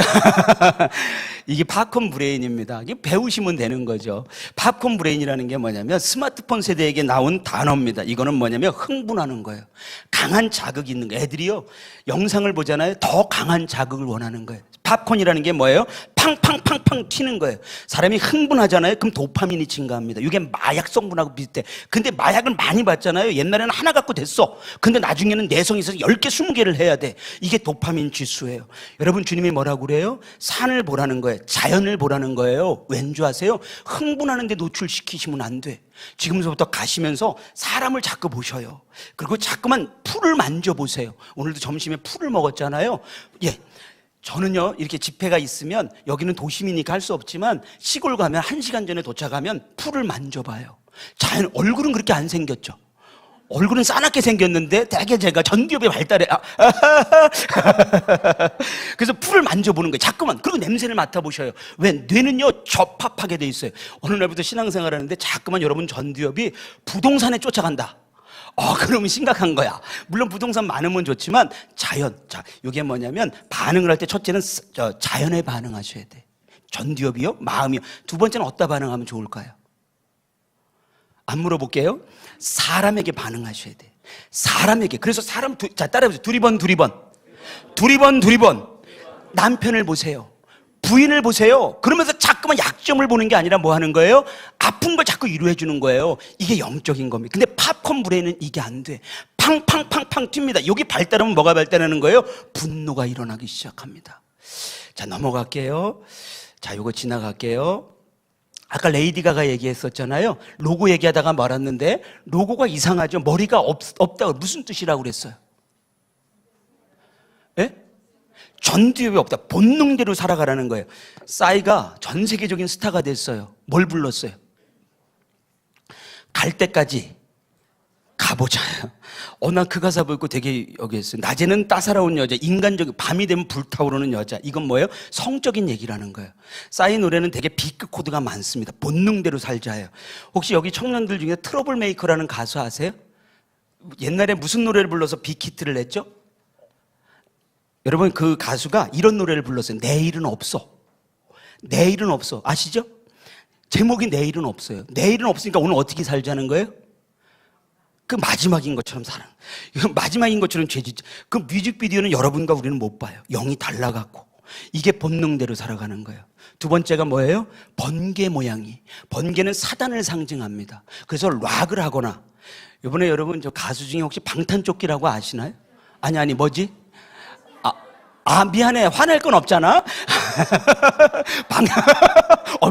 Speaker 1: 이게 팝콘 브레인입니다. 이게 배우시면 되는 거죠. 팝콘 브레인이라는 게 뭐냐면 스마트폰 세대에게 나온 단어입니다. 이거는 뭐냐면 흥분하는 거예요. 강한 자극이 있는 거예요. 애들이요 영상을 보잖아요. 더 강한 자극을 원하는 거예요. 팝콘이라는 게 뭐예요? 팡팡팡팡 튀는 거예요. 사람이 흥분하잖아요. 그럼 도파민이 증가합니다. 이게 마약 성분하고 비슷해. 근데 마약을 많이 받잖아요. 옛날에는 하나 갖고 됐어. 근데 나중에는 내성이 있어서 10개, 20개를 해야 돼. 이게 도파민 지수예요. 여러분 주님이 뭐라고 그래요? 산을 보라는 거예요. 자연을 보라는 거예요. 왠지 아세요? 흥분하는데 노출시키시면 안 돼. 지금서부터 가시면서 사람을 자꾸 보셔요. 그리고 자꾸만 풀을 만져보세요. 오늘도 점심에 풀을 먹었잖아요. 저는요 이렇게 집회가 있으면 여기는 도심이니까 할 수 없지만 시골 가면 1시간 전에 도착하면 풀을 만져봐요. 자연 얼굴은 그렇게 안 생겼죠. 얼굴은 싸납게 생겼는데 되게 제가 전기업의 발달에 그래서 풀을 만져보는 거예요. 자꾸만. 그리고 냄새를 맡아보셔요. 왜? 뇌는요 접합하게 돼 있어요. 어느 날부터 신앙생활 하는데 자꾸만 여러분 전두엽이 부동산에 쫓아간다. 그러면 심각한 거야. 물론 부동산 많으면 좋지만 자연. 자, 이게 뭐냐면 반응을 할 때 첫째는 자연에 반응하셔야 돼. 전두엽이요, 마음이요. 두 번째는 어디다 반응하면 좋을까요? 안 물어볼게요. 사람에게 반응하셔야 돼. 사람에게. 그래서 자, 따라해보세요. 두리번. 남편을 보세요. 부인을 보세요. 그러면서 자꾸만 약점을 보는 게 아니라 뭐 하는 거예요? 아픈 걸 자꾸 위로해 주는 거예요. 이게 영적인 겁니다. 근데 팝콘 브레인은 이게 안 돼. 팡팡팡팡 튑니다. 여기 발달하면 뭐가 발달하는 거예요? 분노가 일어나기 시작합니다. 자, 넘어갈게요. 자, 요거 지나갈게요. 아까 레이디 가가 얘기했었잖아요. 로고 얘기하다가 말았는데 로고가 이상하죠. 머리가 없다고. 무슨 뜻이라고 그랬어요? 예? 전두엽이 없다. 본능대로 살아가라는 거예요. 싸이가 전 세계적인 스타가 됐어요. 뭘 불렀어요? 갈 때까지 가보자. 난 그 가사 보고 되게 여기 했어요. 낮에는 따사로운 여자, 인간적인, 밤이 되면 불타오르는 여자. 이건 뭐예요? 성적인 얘기라는 거예요. 싸이 노래는 되게 B급 코드가 많습니다. 본능대로 살자예요. 혹시 여기 청년들 중에 트러블 메이커라는 가수 아세요? 옛날에 무슨 노래를 불러서 빅히트를 냈죠? 여러분 그 가수가 이런 노래를 불렀어요. 내일은 없어. 내일은 없어. 아시죠? 제목이 내일은 없어요. 내일은 없으니까 오늘 어떻게 살자는 거예요? 그 마지막인 것처럼 살아. 마지막인 것처럼 죄짓죠. 그 뮤직비디오는 여러분과 우리는 못 봐요. 영이 달라갖고. 이게 본능대로 살아가는 거예요. 두 번째가 뭐예요? 번개 모양이. 번개는 사단을 상징합니다. 그래서 락을 하거나. 이번에 여러분 저 가수 중에 혹시 방탄조끼라고 아시나요? 아니 뭐지? 아, 미안해. 화낼 건 없잖아.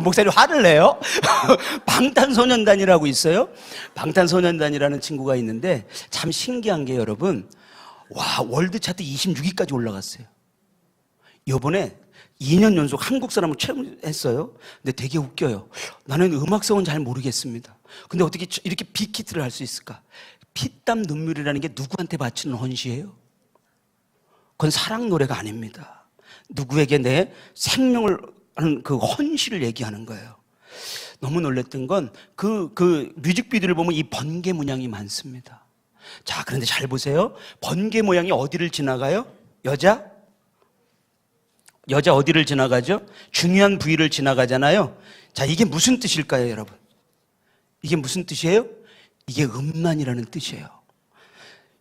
Speaker 1: 목사님 화를 내요? 방탄소년단이라고 있어요. 방탄소년단이라는 친구가 있는데 참 신기한 게 여러분, 와, 월드 차트 26위까지 올라갔어요. 요번에 2년 연속 한국 사람을 최고했어요. 근데 되게 웃겨요. 나는 음악성은 잘 모르겠습니다. 근데 어떻게 이렇게 빅히트를 할 수 있을까? 피땀 눈물이라는 게 누구한테 바치는 헌시예요? 그건 사랑 노래가 아닙니다. 누구에게 내 생명을 하는 그 헌시를 얘기하는 거예요. 너무 놀랐던 건 그 뮤직비디오를 보면 이 번개 문양이 많습니다. 자, 그런데 잘 보세요. 번개 모양이 어디를 지나가요? 여자 어디를 지나가죠? 중요한 부위를 지나가잖아요. 자, 이게 무슨 뜻일까요, 여러분? 이게 무슨 뜻이에요? 이게 음란이라는 뜻이에요.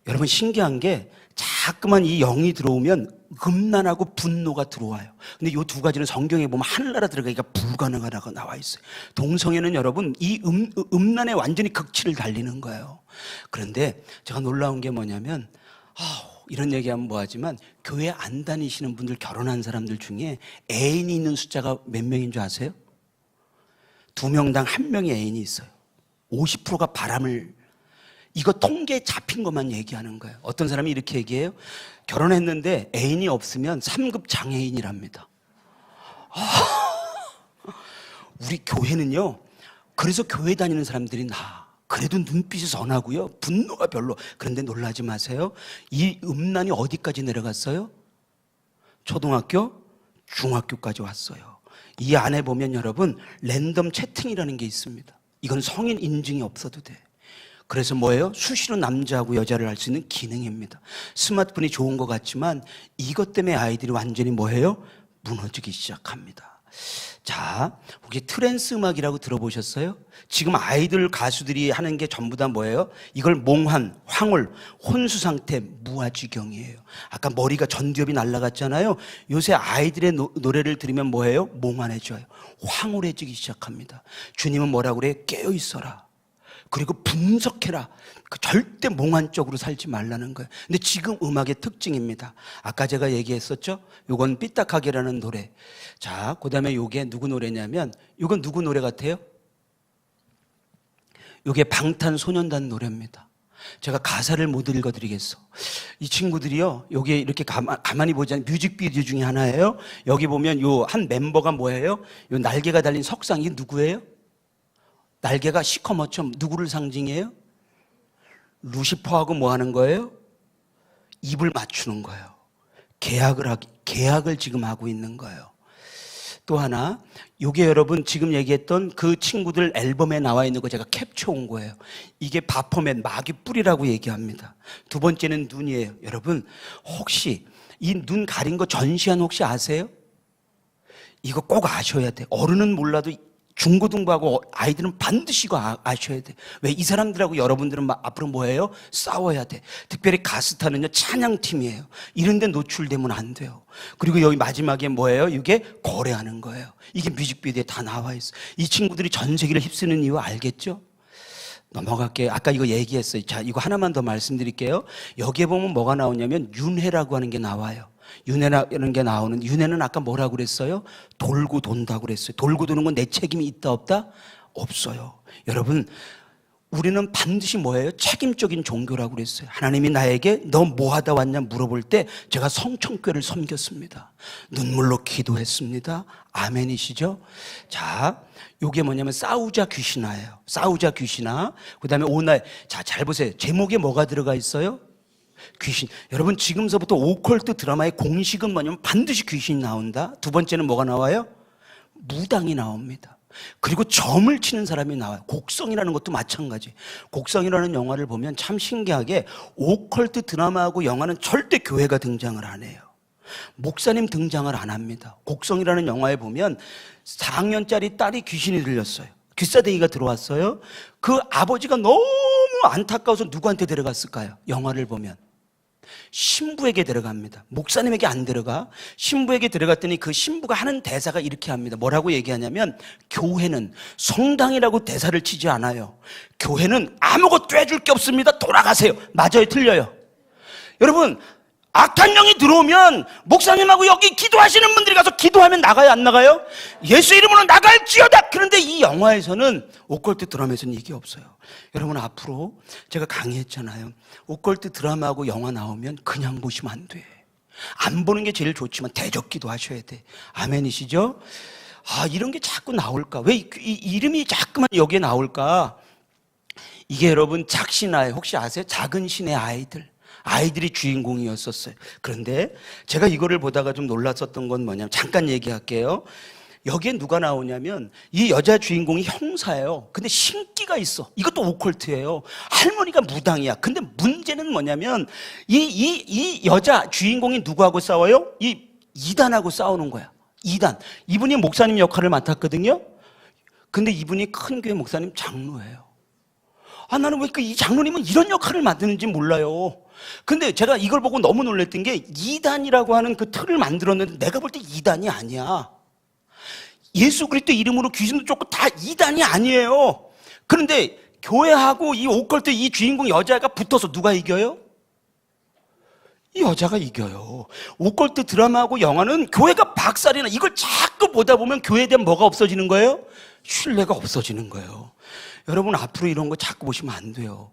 Speaker 1: 여러분, 신기한 게 자꾸만 이 영이 들어오면 음란하고 분노가 들어와요. 근데 이 두 가지는 성경에 보면 하늘나라 들어가기가 불가능하다고 나와 있어요. 동성애는 여러분 이 음란에 완전히 극치를 달리는 거예요. 그런데 제가 놀라운 게 뭐냐면 이런 얘기하면 뭐하지만 교회 안 다니시는 분들, 결혼한 사람들 중에 애인이 있는 숫자가 몇 명인 줄 아세요? 2명당 1명의 애인이 있어요. 50%가 바람을, 이거 통계에 잡힌 것만 얘기하는 거예요. 어떤 사람이 이렇게 얘기해요. 결혼했는데 애인이 없으면 3급 장애인이랍니다. 우리 교회는요, 그래서 교회 다니는 사람들이 그래도 눈빛이 선하고요, 분노가 별로. 그런데 놀라지 마세요. 이 음란이 어디까지 내려갔어요? 초등학교, 중학교까지 왔어요. 이 안에 보면 여러분 랜덤 채팅이라는 게 있습니다. 이건 성인 인증이 없어도 돼. 그래서 뭐예요? 수시로 남자하고 여자를 할 수 있는 기능입니다. 스마트폰이 좋은 것 같지만 이것 때문에 아이들이 완전히 뭐예요? 무너지기 시작합니다. 자, 혹시 트랜스 음악이라고 들어보셨어요? 지금 아이들 가수들이 하는 게 전부 다 뭐예요? 이걸 몽환, 황홀, 혼수 상태, 무아지경이에요. 아까 머리가 전두엽이 날아갔잖아요. 요새 아이들의 노래를 들으면 뭐예요? 몽환해져요. 황홀해지기 시작합니다. 주님은 뭐라고 그래요? 깨어있어라. 그리고 분석해라. 절대 몽환적으로 살지 말라는 거예요. 근데 지금 음악의 특징입니다. 아까 제가 얘기했었죠? 요건 삐딱하게라는 노래. 자, 그 다음에 요게 누구 노래냐면, 요건 누구 노래 같아요? 요게 방탄소년단 노래입니다. 제가 가사를 못 읽어드리겠어. 이 친구들이요, 여기 이렇게 가만히 보자면 뮤직비디오 중에 하나예요. 여기 보면 요 한 멤버가 뭐예요? 요 날개가 달린 석상, 이게 누구예요? 날개가 시커멓죠? 누구를 상징해요? 루시퍼하고 뭐 하는 거예요? 입을 맞추는 거예요. 계약을 지금 하고 있는 거예요. 또 하나, 요게 여러분 지금 얘기했던 그 친구들 앨범에 나와 있는 거 제가 캡처 온 거예요. 이게 바포맨, 마귀 뿔이라고 얘기합니다. 두 번째는 눈이에요. 여러분, 혹시 이 눈 가린 거 전시한 혹시 아세요? 이거 꼭 아셔야 돼. 어른은 몰라도 중고등부하고 아이들은 반드시 이거 아셔야 돼. 왜? 이 사람들하고 여러분들은 앞으로 뭐예요? 싸워야 돼. 특별히 가스타는요, 찬양팀이에요. 이런 데 노출되면 안 돼요. 그리고 여기 마지막에 뭐예요? 이게 거래하는 거예요. 이게 뮤직비디오에 다 나와 있어. 이 친구들이 전 세계를 휩쓰는 이유 알겠죠? 넘어갈게요. 아까 이거 얘기했어요. 자, 이거 하나만 더 말씀드릴게요. 여기에 보면 뭐가 나오냐면 윤회라고 하는 게 나와요. 윤회라는 게 나오는, 윤회는 아까 뭐라고 그랬어요? 돌고 돈다고 그랬어요. 돌고 도는 건 내 책임이 있다 없다? 없어요. 여러분, 우리는 반드시 뭐예요? 책임적인 종교라고 그랬어요. 하나님이 나에게 너 뭐 하다 왔냐 물어볼 때 제가 성천교회를 섬겼습니다. 눈물로 기도했습니다. 아멘이시죠? 자, 요게 뭐냐면 싸우자 귀신아예요. 싸우자 귀신아. 그 다음에 오날, 자, 잘 보세요. 제목에 뭐가 들어가 있어요? 귀신. 여러분, 지금서부터 오컬트 드라마의 공식은 뭐냐면 반드시 귀신이 나온다. 두 번째는 뭐가 나와요? 무당이 나옵니다. 그리고 점을 치는 사람이 나와요. 곡성이라는 것도 마찬가지. 곡성이라는 영화를 보면 참 신기하게 오컬트 드라마하고 영화는 절대 교회가 등장을 안 해요. 목사님 등장을 안 합니다. 곡성이라는 영화에 보면 4학년짜리 딸이 귀신이 들렸어요. 귀싸대기가 들어왔어요. 그 아버지가 너무 안타까워서 누구한테 데려갔을까요? 영화를 보면 신부에게 데려갑니다. 목사님에게 안 데려가. 신부에게 데려갔더니 그 신부가 하는 대사가 이렇게 합니다. 뭐라고 얘기하냐면, 교회는 성당이라고 대사를 치지 않아요. 교회는 아무것도 해줄 게 없습니다. 돌아가세요. 맞아요, 틀려요? 여러분, 악한 영이 들어오면 목사님하고 여기 기도하시는 분들이 가서 기도하면 나가요, 안 나가요? 예수 이름으로 나갈지어다. 그런데 이 영화에서는, 오컬트 드라마에서는 이게 없어요. 여러분, 앞으로 제가 강의했잖아요. 오컬트 드라마하고 영화 나오면 그냥 보시면 안 돼. 안 보는 게 제일 좋지만 대적기도 하셔야 돼. 아멘이시죠? 이런 게 자꾸 나올까? 왜 이 이름이 자꾸만 여기에 나올까? 이게 여러분 작신아이, 혹시 아세요? 작은 신의 아이들이 주인공이었었어요. 그런데 제가 이거를 보다가 좀 놀랐었던 건 뭐냐면, 잠깐 얘기할게요. 여기에 누가 나오냐면 이 여자 주인공이 형사예요. 근데 신기가 있어. 이것도 오컬트예요. 할머니가 무당이야. 근데 문제는 뭐냐면 이 여자 주인공이 누구하고 싸워요? 이 이단하고 싸우는 거야. 이단. 이분이 목사님 역할을 맡았거든요. 근데 이분이 큰 교회 목사님 장로예요. 나는 왜 이 장로님은 이런 역할을 맡는지 몰라요. 근데 제가 이걸 보고 너무 놀랐던 게, 이단이라고 하는 그 틀을 만들었는데 내가 볼 때 이단이 아니야. 예수 그리스도 이름으로 귀신도 쫓고 다 이단이 아니에요. 그런데 교회하고 이 오컬트 이 주인공 여자가 붙어서 누가 이겨요? 이 여자가 이겨요. 오컬트 드라마하고 영화는 교회가 박살이나, 이걸 자꾸 보다 보면 교회에 대한 뭐가 없어지는 거예요? 신뢰가 없어지는 거예요. 여러분, 앞으로 이런 거 자꾸 보시면 안 돼요.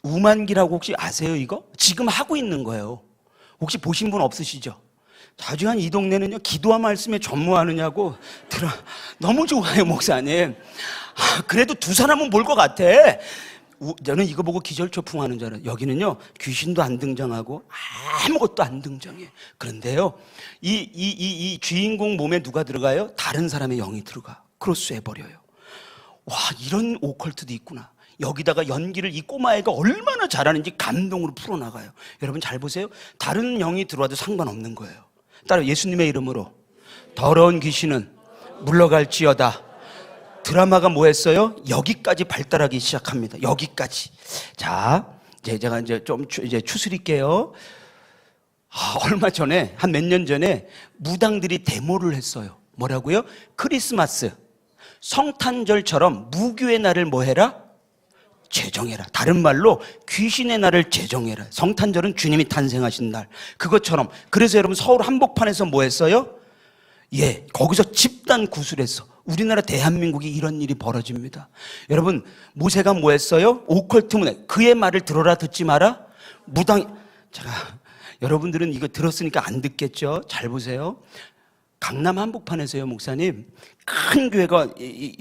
Speaker 1: 우만기라고 혹시 아세요? 이거? 지금 하고 있는 거예요. 혹시 보신 분 없으시죠? 자주한 이 동네는요, 기도와 말씀에 전무하느냐고 너무 좋아요, 목사님. 그래도 두 사람은 볼 것 같아. 저는 이거 보고 기절초풍하는 줄 알아요. 여기는요, 귀신도 안 등장하고 아무것도 안 등장해. 그런데요, 이 주인공 몸에 누가 들어가요? 다른 사람의 영이 들어가. 크로스해버려요. 와, 이런 오컬트도 있구나. 여기다가 연기를 이 꼬마애가 얼마나 잘하는지 감동으로 풀어나가요. 여러분 잘 보세요. 다른 영이 들어와도 상관없는 거예요. 따라 예수님의 이름으로 더러운 귀신은 물러갈지어다. 드라마가 뭐 했어요? 여기까지 발달하기 시작합니다. 여기까지. 자, 제가 이제 좀 추스릴게요. 얼마 전에, 한 몇 년 전에 무당들이 데모를 했어요. 뭐라고요? 크리스마스, 성탄절처럼 무교의 날을 뭐 해라? 제정해라. 다른 말로 귀신의 날을 제정해라. 성탄절은 주님이 탄생하신 날. 그것처럼. 그래서 여러분, 서울 한복판에서 뭐 했어요? 거기서 집단 구술했어. 우리나라 대한민국이 이런 일이 벌어집니다. 여러분, 모세가 뭐 했어요? 오컬트 문화. 그의 말을 들어라, 듣지 마라. 제가, 여러분들은 이거 들었으니까 안 듣겠죠? 잘 보세요. 강남 한복판에서요, 목사님, 큰 교회가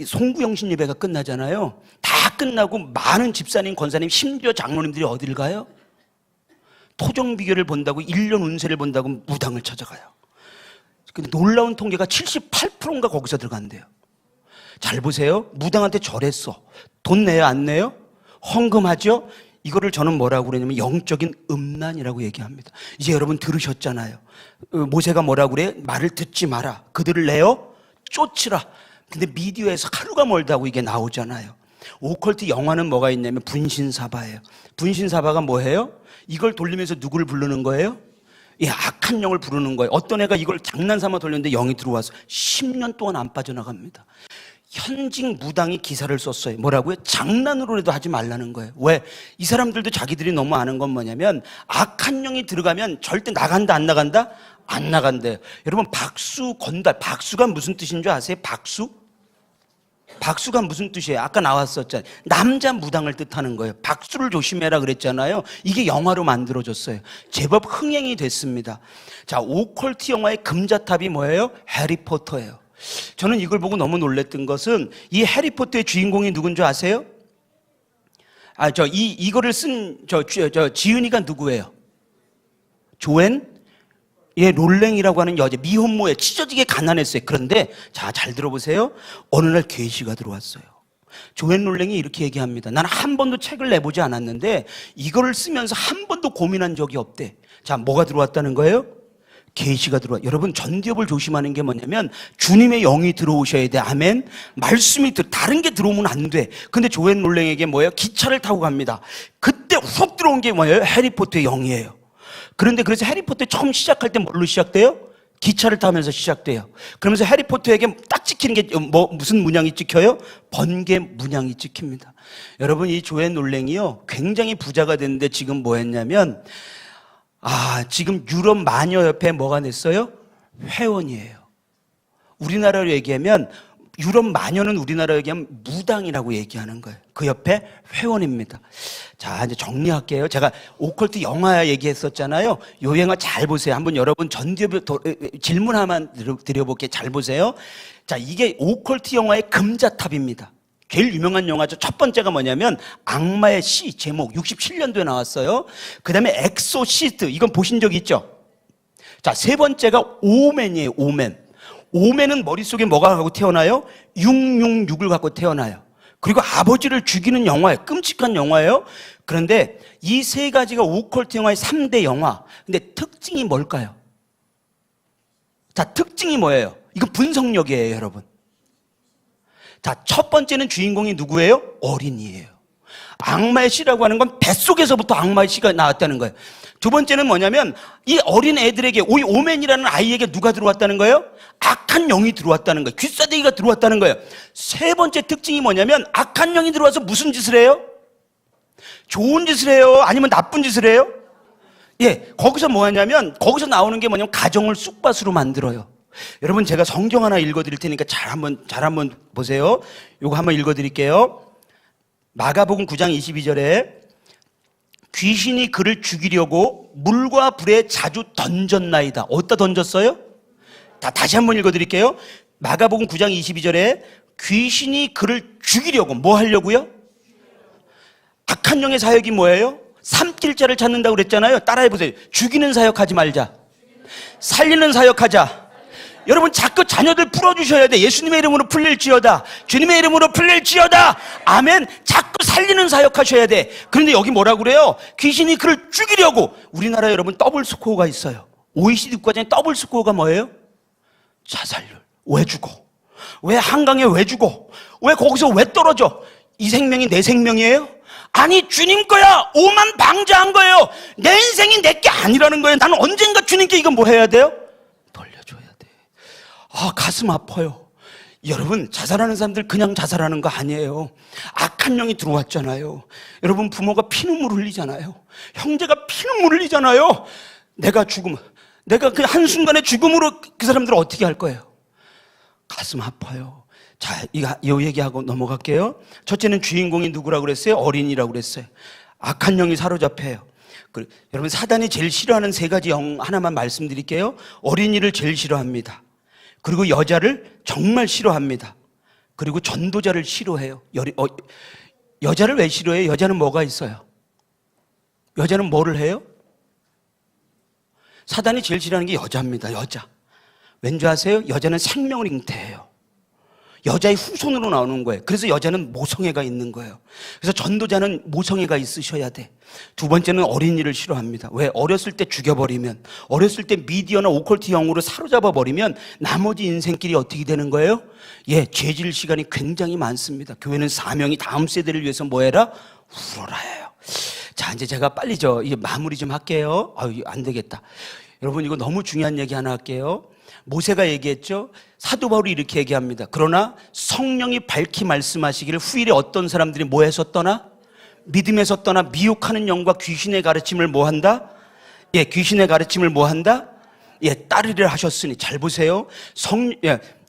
Speaker 1: 송구영신 예배가 끝나잖아요. 다 끝나고 많은 집사님, 권사님, 심지어 장로님들이 어딜 가요? 토종비결을 본다고, 1년 운세를 본다고 무당을 찾아가요. 근데 놀라운 통계가 78%인가 거기서 들어간대요. 잘 보세요. 무당한테 절했어. 돈 내요, 안 내요? 헌금하죠? 이거를 저는 뭐라고 그러냐면 영적인 음란이라고 얘기합니다. 이제 여러분 들으셨잖아요. 모세가 뭐라고 그래요? 말을 듣지 마라. 그들을 내어 쫓으라. 근데 미디어에서 하루가 멀다고 이게 나오잖아요. 오컬트 영화는 뭐가 있냐면 분신사바예요. 분신사바가 뭐예요? 이걸 돌리면서 누구를 부르는 거예요? 악한 영을 부르는 거예요. 어떤 애가 이걸 장난삼아 돌렸는데 영이 들어와서 10년 동안 안 빠져나갑니다. 현직 무당이 기사를 썼어요. 뭐라고요? 장난으로라도 하지 말라는 거예요. 왜? 이 사람들도 자기들이 너무 아는 건 뭐냐면, 악한 영이 들어가면 절대 나간다, 안 나간다? 안 나간대요. 여러분, 박수 건달, 박수가 무슨 뜻인 줄 아세요? 박수가 무슨 뜻이에요? 아까 나왔었잖아요. 남자 무당을 뜻하는 거예요. 박수를 조심해라 그랬잖아요. 이게 영화로 만들어졌어요. 제법 흥행이 됐습니다. 자, 오컬트 영화의 금자탑이 뭐예요? 해리포터예요. 저는 이걸 보고 너무 놀랬던 것은, 이 해리포터의 주인공이 누군 줄 아세요? 이거를 쓴 지은이가 누구예요? 조앤 롤랭이라고 하는 여자, 미혼모에 찢어지게 가난했어요. 그런데 잘 들어보세요. 어느 날 계시가 들어왔어요. 조앤 롤랭이 이렇게 얘기합니다. 나는 한 번도 책을 내보지 않았는데 이거를 쓰면서 한 번도 고민한 적이 없대. 자, 뭐가 들어왔다는 거예요? 계시가 들어와. 여러분, 전기업을 조심하는 게 뭐냐면 주님의 영이 들어오셔야 돼. 아멘. 말씀이 다른 게 들어오면 안 돼. 근데 조앤 롤랭에게 뭐예요? 기차를 타고 갑니다. 그때 훅 들어온 게 뭐예요? 해리포터의 영이에요. 그런데 그래서 해리포터 처음 시작할 때 뭘로 시작돼요? 기차를 타면서 시작돼요. 그러면서 해리포터에게 딱 찍히는 게 무슨 문양이 찍혀요? 번개 문양이 찍힙니다. 여러분, 이 조앤 롤랭이요, 굉장히 부자가 됐는데 지금 뭐 했냐면, 지금 유럽 마녀협회 뭐가 냈어요? 회원이에요. 우리나라로 얘기하면 유럽 마녀는 우리나라로 얘기하면 무당이라고 얘기하는 거예요. 그 옆에 회원입니다. 자, 이제 정리할게요. 제가 오컬트 영화 얘기했었잖아요. 요 영화 잘 보세요. 한번 여러분 질문 하나만 드려볼게요. 잘 보세요. 자, 이게 오컬트 영화의 금자탑입니다. 제일 유명한 영화죠. 첫 번째가 뭐냐면 악마의 시, 제목 67년도에 나왔어요. 그 다음에 엑소시스트, 이건 보신 적 있죠? 자, 세 번째가 오맨이에요. 오맨은 머릿속에 뭐가 갖고 태어나요? 666을 갖고 태어나요. 그리고 아버지를 죽이는 영화예요. 끔찍한 영화예요. 그런데 이 세 가지가 오컬트 영화의 3대 영화. 근데 특징이 뭘까요? 자, 특징이 뭐예요? 이거 분석력이에요, 여러분. 자, 첫 번째는 주인공이 누구예요? 어린이에요. 악마의 씨라고 하는 건 뱃속에서부터 악마의 씨가 나왔다는 거예요. 두 번째는 뭐냐면 이 어린 애들에게 오맨이라는 아이에게 누가 들어왔다는 거예요? 악한 영이 들어왔다는 거예요. 귀싸대기가 들어왔다는 거예요. 세 번째 특징이 뭐냐면 악한 영이 들어와서 무슨 짓을 해요? 좋은 짓을 해요? 아니면 나쁜 짓을 해요? 예, 거기서 뭐 하냐면 거기서 나오는 게 뭐냐면 가정을 쑥밭으로 만들어요. 여러분, 제가 성경 하나 읽어드릴 테니까 잘 한번 보세요. 요거 한번 읽어드릴게요. 마가복음 9장 22절에 귀신이 그를 죽이려고 물과 불에 자주 던졌나이다. 어디다 던졌어요? 다시 한번 읽어드릴게요. 마가복음 9장 22절에 귀신이 그를 죽이려고 뭐 하려고요? 악한 영의 사역이 뭐예요? 삼킬 자를 찾는다고 그랬잖아요. 따라해보세요. 죽이는 사역하지 말자. 살리는 사역하자. 여러분, 자꾸 자녀들 풀어주셔야 돼. 예수님의 이름으로 풀릴지어다. 주님의 이름으로 풀릴지어다. 아멘. 자꾸 살리는 사역하셔야 돼. 그런데 여기 뭐라고 그래요? 귀신이 그를 죽이려고. 우리나라 여러분 더블 스코어가 있어요. OECD 국가중에 더블 스코어가 뭐예요? 자살률. 왜 죽어? 왜 한강에 왜 죽어? 왜 거기서 왜 떨어져? 이 생명이 내 생명이에요? 아니, 주님 거야. 오만 방자한 거예요. 내 인생이 내 게 아니라는 거예요. 나는 언젠가 주님께 이거 뭐 해야 돼요? 돌려줘야 돼. 가슴 아파요. 여러분, 자살하는 사람들 그냥 자살하는 거 아니에요. 악한 영이 들어왔잖아요. 여러분, 부모가 피눈물 흘리잖아요. 형제가 피눈물 흘리잖아요. 내가 그 한순간의 죽음으로 그 사람들을 어떻게 할 거예요? 가슴 아파요. 자, 이 얘기하고 넘어갈게요. 첫째는 주인공이 누구라고 그랬어요? 어린이라고 그랬어요. 악한 영이 사로잡혀요. 여러분, 사단이 제일 싫어하는 세 가지 영 하나만 말씀드릴게요. 어린이를 제일 싫어합니다. 그리고 여자를 정말 싫어합니다. 그리고 전도자를 싫어해요. 여자를 왜 싫어해요? 여자는 뭐가 있어요? 여자는 뭐를 해요? 사단이 제일 싫어하는 게 여자입니다. 여자. 왠지 아세요? 여자는 생명을 잉태해요. 여자의 후손으로 나오는 거예요. 그래서 여자는 모성애가 있는 거예요. 그래서 전도자는 모성애가 있으셔야 돼. 두 번째는 어린이를 싫어합니다. 왜? 어렸을 때 죽여버리면, 어렸을 때 미디어나 오컬트 영으로 사로잡아버리면 나머지 인생길이 어떻게 되는 거예요? 예, 죄질 시간이 굉장히 많습니다. 교회는 사명이 다음 세대를 위해서 뭐 해라? 울어라예요. 자, 이제 제가 빨리 이제 마무리 좀 할게요. 안 되겠다. 여러분, 이거 너무 중요한 얘기 하나 할게요. 모세가 얘기했죠. 사도 바울이 이렇게 얘기합니다. 그러나 성령이 밝히 말씀하시기를 후일에 어떤 사람들이 뭐해서 떠나? 믿음에서 떠나 미혹하는 영과 귀신의 가르침을 뭐 한다? 예, 귀신의 가르침을 뭐 한다? 예, 따르려 하셨으니. 잘 보세요.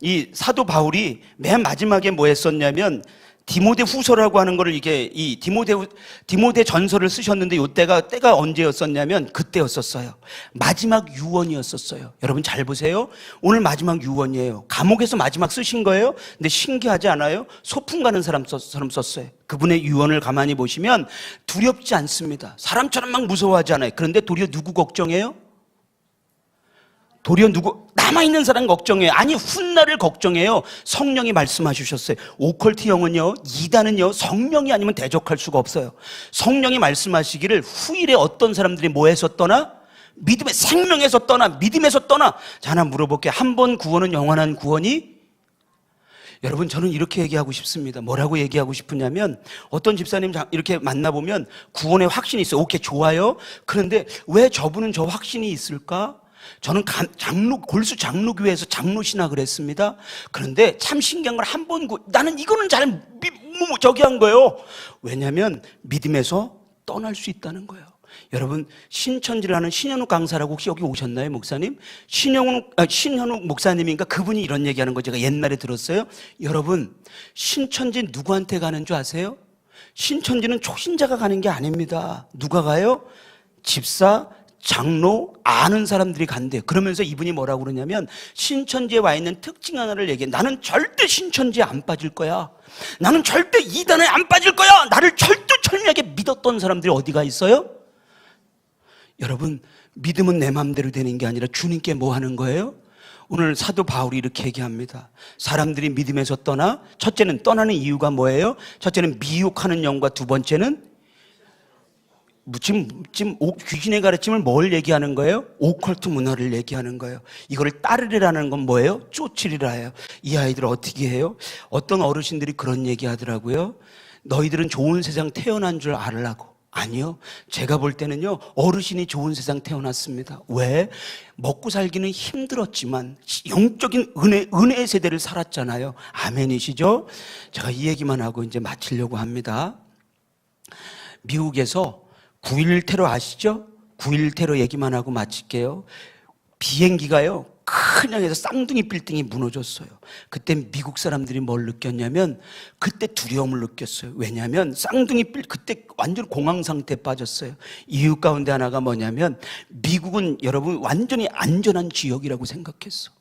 Speaker 1: 이 사도 바울이 맨 마지막에 뭐 했었냐면 디모데 후서라고 하는 거를 이 디모데 전서를 쓰셨는데 때가 언제였었냐면 그때였었어요. 마지막 유언이었었어요. 여러분 잘 보세요. 오늘 마지막 유언이에요. 감옥에서 마지막 쓰신 거예요. 근데 신기하지 않아요? 소풍 가는 사람 썼어요. 그분의 유언을 가만히 보시면 두렵지 않습니다. 사람처럼 막 무서워하지 않아요. 그런데 도리어 누구 걱정해요? 남아있는 사람 걱정해요. 아니, 훗날을 걱정해요. 성령이 말씀하셨어요. 오컬트 영은요, 이단은요, 성령이 아니면 대적할 수가 없어요. 성령이 말씀하시기를 후일에 어떤 사람들이 뭐해서 떠나? 믿음의 생명에서 떠나, 믿음에서 떠나. 자, 하나 물어볼게요. 한 번 구원은 영원한 구원이? 여러분, 저는 이렇게 얘기하고 싶습니다. 뭐라고 얘기하고 싶으냐면 어떤 집사님 이렇게 만나보면 구원의 확신이 있어요. 오케이, 좋아요. 그런데 왜 저분은 저 확신이 있을까? 저는 골수 장로교회에서 장로신학을 했습니다. 그런데 참 신기한 걸 한 번 나는 이거는 잘 저기 한 거예요. 왜냐하면 믿음에서 떠날 수 있다는 거예요. 여러분, 신천지를 하는 신현욱 강사라고 혹시 여기 오셨나요, 목사님? 신현욱 목사님인가? 그분이 이런 얘기하는 거 제가 옛날에 들었어요. 여러분, 신천지 누구한테 가는 줄 아세요? 신천지는 초신자가 가는 게 아닙니다. 누가 가요? 집사, 장로, 아는 사람들이 간대요. 그러면서 이분이 뭐라고 그러냐면 신천지에 와 있는 특징 하나를 얘기해. 나는 절대 신천지에 안 빠질 거야. 나는 절대 이단에 안 빠질 거야. 나를 철두철미하게 믿었던 사람들이 어디가 있어요? 여러분, 믿음은 내 마음대로 되는 게 아니라 주님께 뭐 하는 거예요? 오늘 사도 바울이 이렇게 얘기합니다. 사람들이 믿음에서 떠나, 첫째는 떠나는 이유가 뭐예요? 첫째는 미혹하는 영과 두 번째는 지금 귀신의 가르침을 뭘 얘기하는 거예요? 오컬트 문화를 얘기하는 거예요. 이거를 따르리라는 건 뭐예요? 쫓으리라 해요. 이 아이들 어떻게 해요? 어떤 어르신들이 그런 얘기 하더라고요. 너희들은 좋은 세상 태어난 줄 알으라고. 아니요. 제가 볼 때는요, 어르신이 좋은 세상 태어났습니다. 왜? 먹고 살기는 힘들었지만 영적인 은혜의 세대를 살았잖아요. 아멘이시죠? 제가 이 얘기만 하고 이제 마치려고 합니다. 미국에서 9.11 테러 아시죠? 9.11 테러 얘기만 하고 마칠게요. 비행기가요, 큰 향에서 쌍둥이 빌딩이 무너졌어요. 그때 미국 사람들이 뭘 느꼈냐면 그때 두려움을 느꼈어요. 왜냐하면 그때 완전 공황 상태에 빠졌어요. 이유 가운데 하나가 뭐냐면 미국은 여러분 완전히 안전한 지역이라고 생각했어.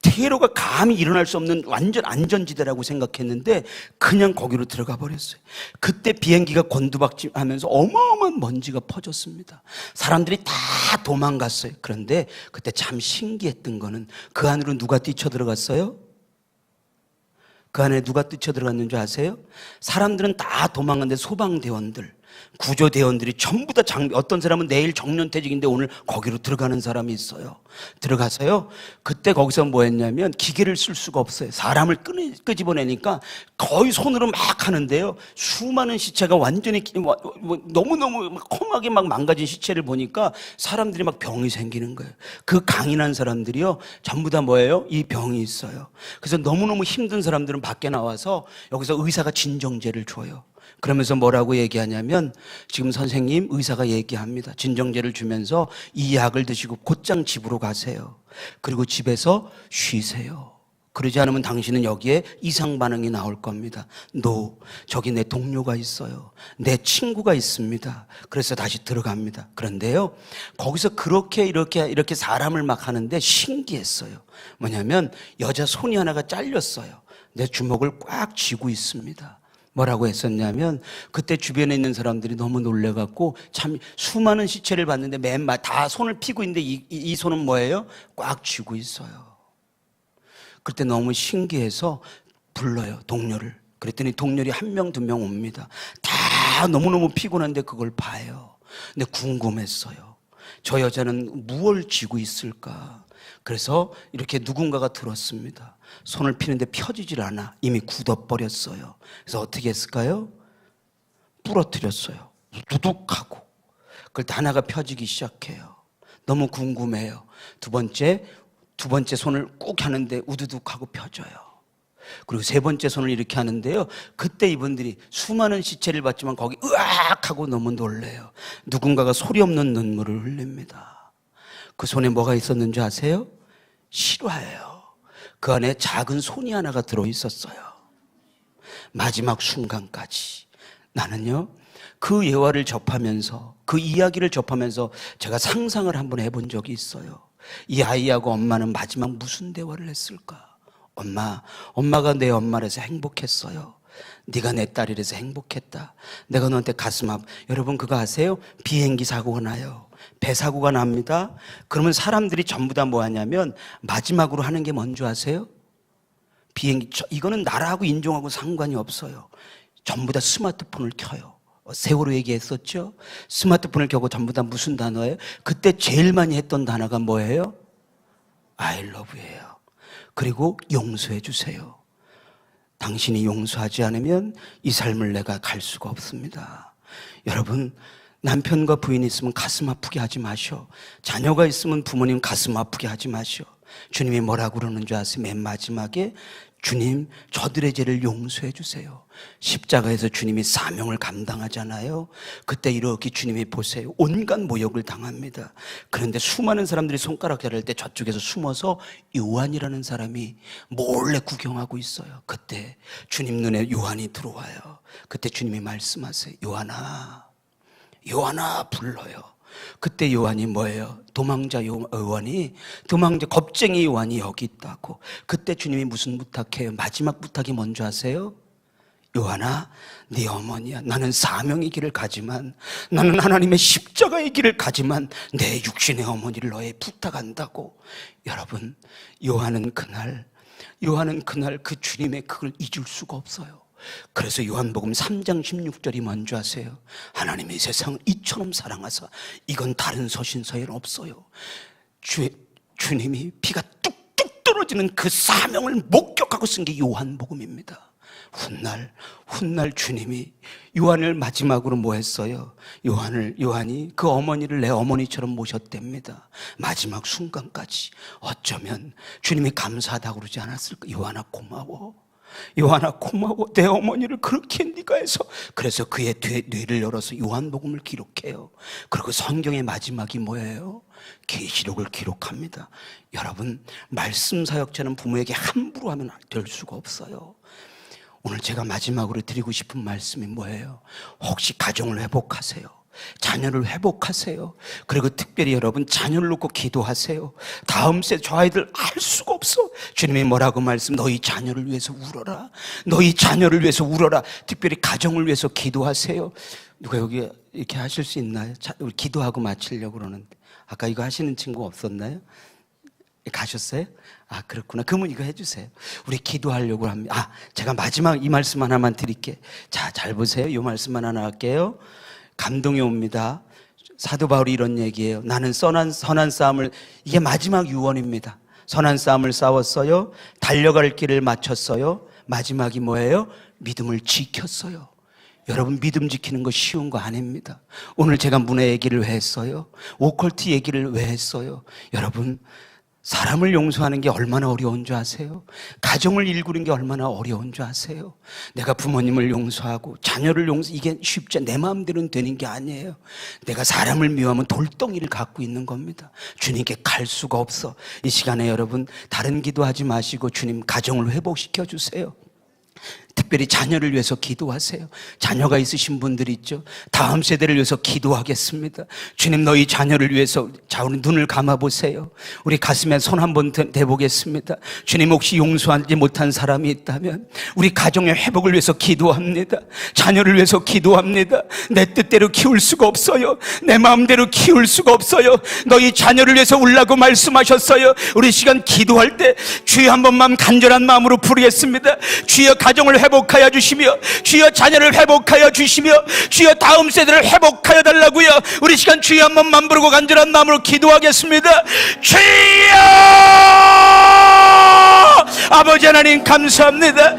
Speaker 1: 테러가 감히 일어날 수 없는 완전 안전지대라고 생각했는데 그냥 거기로 들어가 버렸어요. 그때 비행기가 곤두박질하면서 어마어마한 먼지가 퍼졌습니다. 사람들이 다 도망갔어요. 그런데 그때 참 신기했던 거는 그 안으로 누가 뛰쳐들어갔어요? 그 안에 누가 뛰쳐들어갔는 줄 아세요? 사람들은 다 도망갔는데 소방대원들, 구조대원들이 전부 다 어떤 사람은 내일 정년퇴직인데 오늘 거기로 들어가는 사람이 있어요. 들어가서요, 그때 거기서 뭐 했냐면 기계를 쓸 수가 없어요. 사람을 끄집어내니까 거의 손으로 막 하는데요, 수많은 시체가 완전히 너무너무 험하게 막 망가진 시체를 보니까 사람들이 막 병이 생기는 거예요. 그 강인한 사람들이요, 전부 다 뭐예요? 이 병이 있어요. 그래서 너무너무 힘든 사람들은 밖에 나와서 여기서 의사가 진정제를 줘요. 그러면서 뭐라고 얘기하냐면 지금 선생님, 의사가 얘기합니다. 진정제를 주면서 이 약을 드시고 곧장 집으로 가세요. 그리고 집에서 쉬세요. 그러지 않으면 당신은 여기에 이상 반응이 나올 겁니다. 저기 내 동료가 있어요. 내 친구가 있습니다. 그래서 다시 들어갑니다. 그런데요, 거기서 이렇게 사람을 막 하는데 신기했어요. 뭐냐면 여자 손이 하나가 잘렸어요. 내 주먹을 꽉 쥐고 있습니다. 뭐라고 했었냐면 그때 주변에 있는 사람들이 너무 놀래갖고 참 수많은 시체를 봤는데 다 손을 피고 있는데 이 손은 뭐예요? 꽉 쥐고 있어요. 그때 너무 신기해서 불러요, 동료를. 그랬더니 동료들이 1명, 2명 옵니다. 다 너무너무 피곤한데 그걸 봐요. 근데 궁금했어요. 저 여자는 무엇을 쥐고 있을까? 그래서 이렇게 누군가가 들었습니다. 손을 피는데 펴지질 않아. 이미 굳어버렸어요. 그래서 어떻게 했을까요? 부러뜨렸어요. 두둑하고. 그걸 하나가 펴지기 시작해요. 너무 궁금해요. 두 번째 손을 꾹 하는데 우두둑하고 펴져요. 그리고 세 번째 손을 이렇게 하는데요, 그때 이분들이 수많은 시체를 봤지만 거기 으악 하고 너무 놀래요. 누군가가 소리 없는 눈물을 흘립니다. 그 손에 뭐가 있었는지 아세요? 실화예요. 그 안에 작은 손이 하나가 들어있었어요. 마지막 순간까지. 나는요, 그 예화를 접하면서, 그 이야기를 접하면서 제가 상상을 한번 해본 적이 있어요. 이 아이하고 엄마는 마지막 무슨 대화를 했을까? 엄마가 내 엄마라서 행복했어요. 네가 내 딸이라서 행복했다. 내가 너한테 여러분 그거 아세요? 비행기 사고가 나요. 배 사고가 납니다. 그러면 사람들이 전부 다 뭐 하냐면 마지막으로 하는 게 뭔지 아세요? 이거는 나라하고 인종하고 상관이 없어요. 전부 다 스마트폰을 켜요. 세월호 얘기했었죠? 스마트폰을 켜고 전부 다 무슨 단어예요? 그때 제일 많이 했던 단어가 뭐예요? I love예요. 그리고 용서해 주세요. 당신이 용서하지 않으면 이 삶을 내가 갈 수가 없습니다. 여러분, 남편과 부인이 있으면 가슴 아프게 하지 마시오. 자녀가 있으면 부모님 가슴 아프게 하지 마시오. 주님이 뭐라고 그러는 줄 아세요? 맨 마지막에 주님, 저들의 죄를 용서해 주세요. 십자가에서 주님이 사명을 감당하잖아요. 그때 이렇게 주님이 보세요. 온갖 모욕을 당합니다. 그런데 수많은 사람들이 손가락 자를 때 저쪽에서 숨어서 요한이라는 사람이 몰래 구경하고 있어요. 그때 주님 눈에 요한이 들어와요. 그때 주님이 말씀하세요. 요한아, 요한아 불러요. 그때 요한이 뭐예요? 도망자 요한이, 겁쟁이 요한이 여기 있다고. 그때 주님이 무슨 부탁해요? 마지막 부탁이 뭔지 아세요? 요한아, 네 어머니야. 나는 사명의 길을 가지만, 나는 하나님의 십자가의 길을 가지만 내 육신의 어머니를 너에 부탁한다고. 여러분, 요한은 그날 그 주님의 그걸 잊을 수가 없어요. 그래서 요한복음 3장 16절이 뭔지 아세요? 하나님이 세상을 이처럼 사랑하사, 이건 다른 서신서에는 없어요. 주님이 피가 뚝뚝 떨어지는 그 사명을 목격하고 쓴 게 요한복음입니다. 훗날 주님이 요한을 마지막으로 뭐 했어요? 요한이 그 어머니를 내 어머니처럼 모셨답니다. 마지막 순간까지. 어쩌면 주님이 감사하다고 그러지 않았을까? 요한아 고마워. 내 어머니를 그렇게 네가 해서. 그래서 그의 뇌를 열어서 요한복음을 기록해요. 그리고 성경의 마지막이 뭐예요? 계시록을 기록합니다. 여러분, 말씀 사역자는 부모에게 함부로 하면 될 수가 없어요. 오늘 제가 마지막으로 드리고 싶은 말씀이 뭐예요? 혹시 가정을 회복하세요. 자녀를 회복하세요. 그리고 특별히 여러분, 자녀를 놓고 기도하세요. 다음 세대 저 아이들 알 수가 없어. 주님이 뭐라고 너희 자녀를 위해서 울어라. 너희 자녀를 위해서 울어라. 특별히 가정을 위해서 기도하세요. 누가 여기 이렇게 하실 수 있나요? 우리 기도하고 마치려고 그러는데. 아까 이거 하시는 친구 없었나요? 가셨어요? 아, 그렇구나. 그러면 이거 해주세요. 우리 기도하려고 합니다. 제가 마지막 이 말씀 하나만 드릴게요. 자, 잘 보세요. 이 말씀만 하나 할게요. 감동이 옵니다. 사도 바울이 이런 얘기예요. 나는 선한 싸움을, 이게 마지막 유언입니다. 선한 싸움을 싸웠어요. 달려갈 길을 마쳤어요. 마지막이 뭐예요? 믿음을 지켰어요. 여러분, 믿음 지키는 거 쉬운 거 아닙니다. 오늘 제가 문화 얘기를 왜 했어요? 오컬트 얘기를 왜 했어요? 여러분, 사람을 용서하는 게 얼마나 어려운 줄 아세요? 가정을 일구는 게 얼마나 어려운 줄 아세요? 내가 부모님을 용서하고 자녀를 이게 쉽지, 내 마음대로는 되는 게 아니에요. 내가 사람을 미워하면 돌덩이를 갖고 있는 겁니다. 주님께 갈 수가 없어. 이 시간에 여러분, 다른 기도하지 마시고 주님 가정을 회복시켜 주세요. 특별히 자녀를 위해서 기도하세요. 자녀가 있으신 분들 있죠? 다음 세대를 위해서 기도하겠습니다. 주님, 너희 자녀를 위해서, 자, 우리 눈을 감아보세요. 우리 가슴에 손 한번 대보겠습니다. 주님, 혹시 용서하지 못한 사람이 있다면 우리 가정의 회복을 위해서 기도합니다. 자녀를 위해서 기도합니다. 내 뜻대로 키울 수가 없어요. 내 마음대로 키울 수가 없어요. 너희 자녀를 위해서 울라고 말씀하셨어요. 우리 시간 기도할 때 주여 한 번만 간절한 마음으로 부르겠습니다. 주여 가정을 회복하여 주시며, 주여 자녀를 회복하여 주시며, 주여 다음 세대를 회복하여 달라고요. 우리 시간 주여 한 번만 부르고 간절한 마음으로 기도하겠습니다. 주여! 아버지 하나님 감사합니다.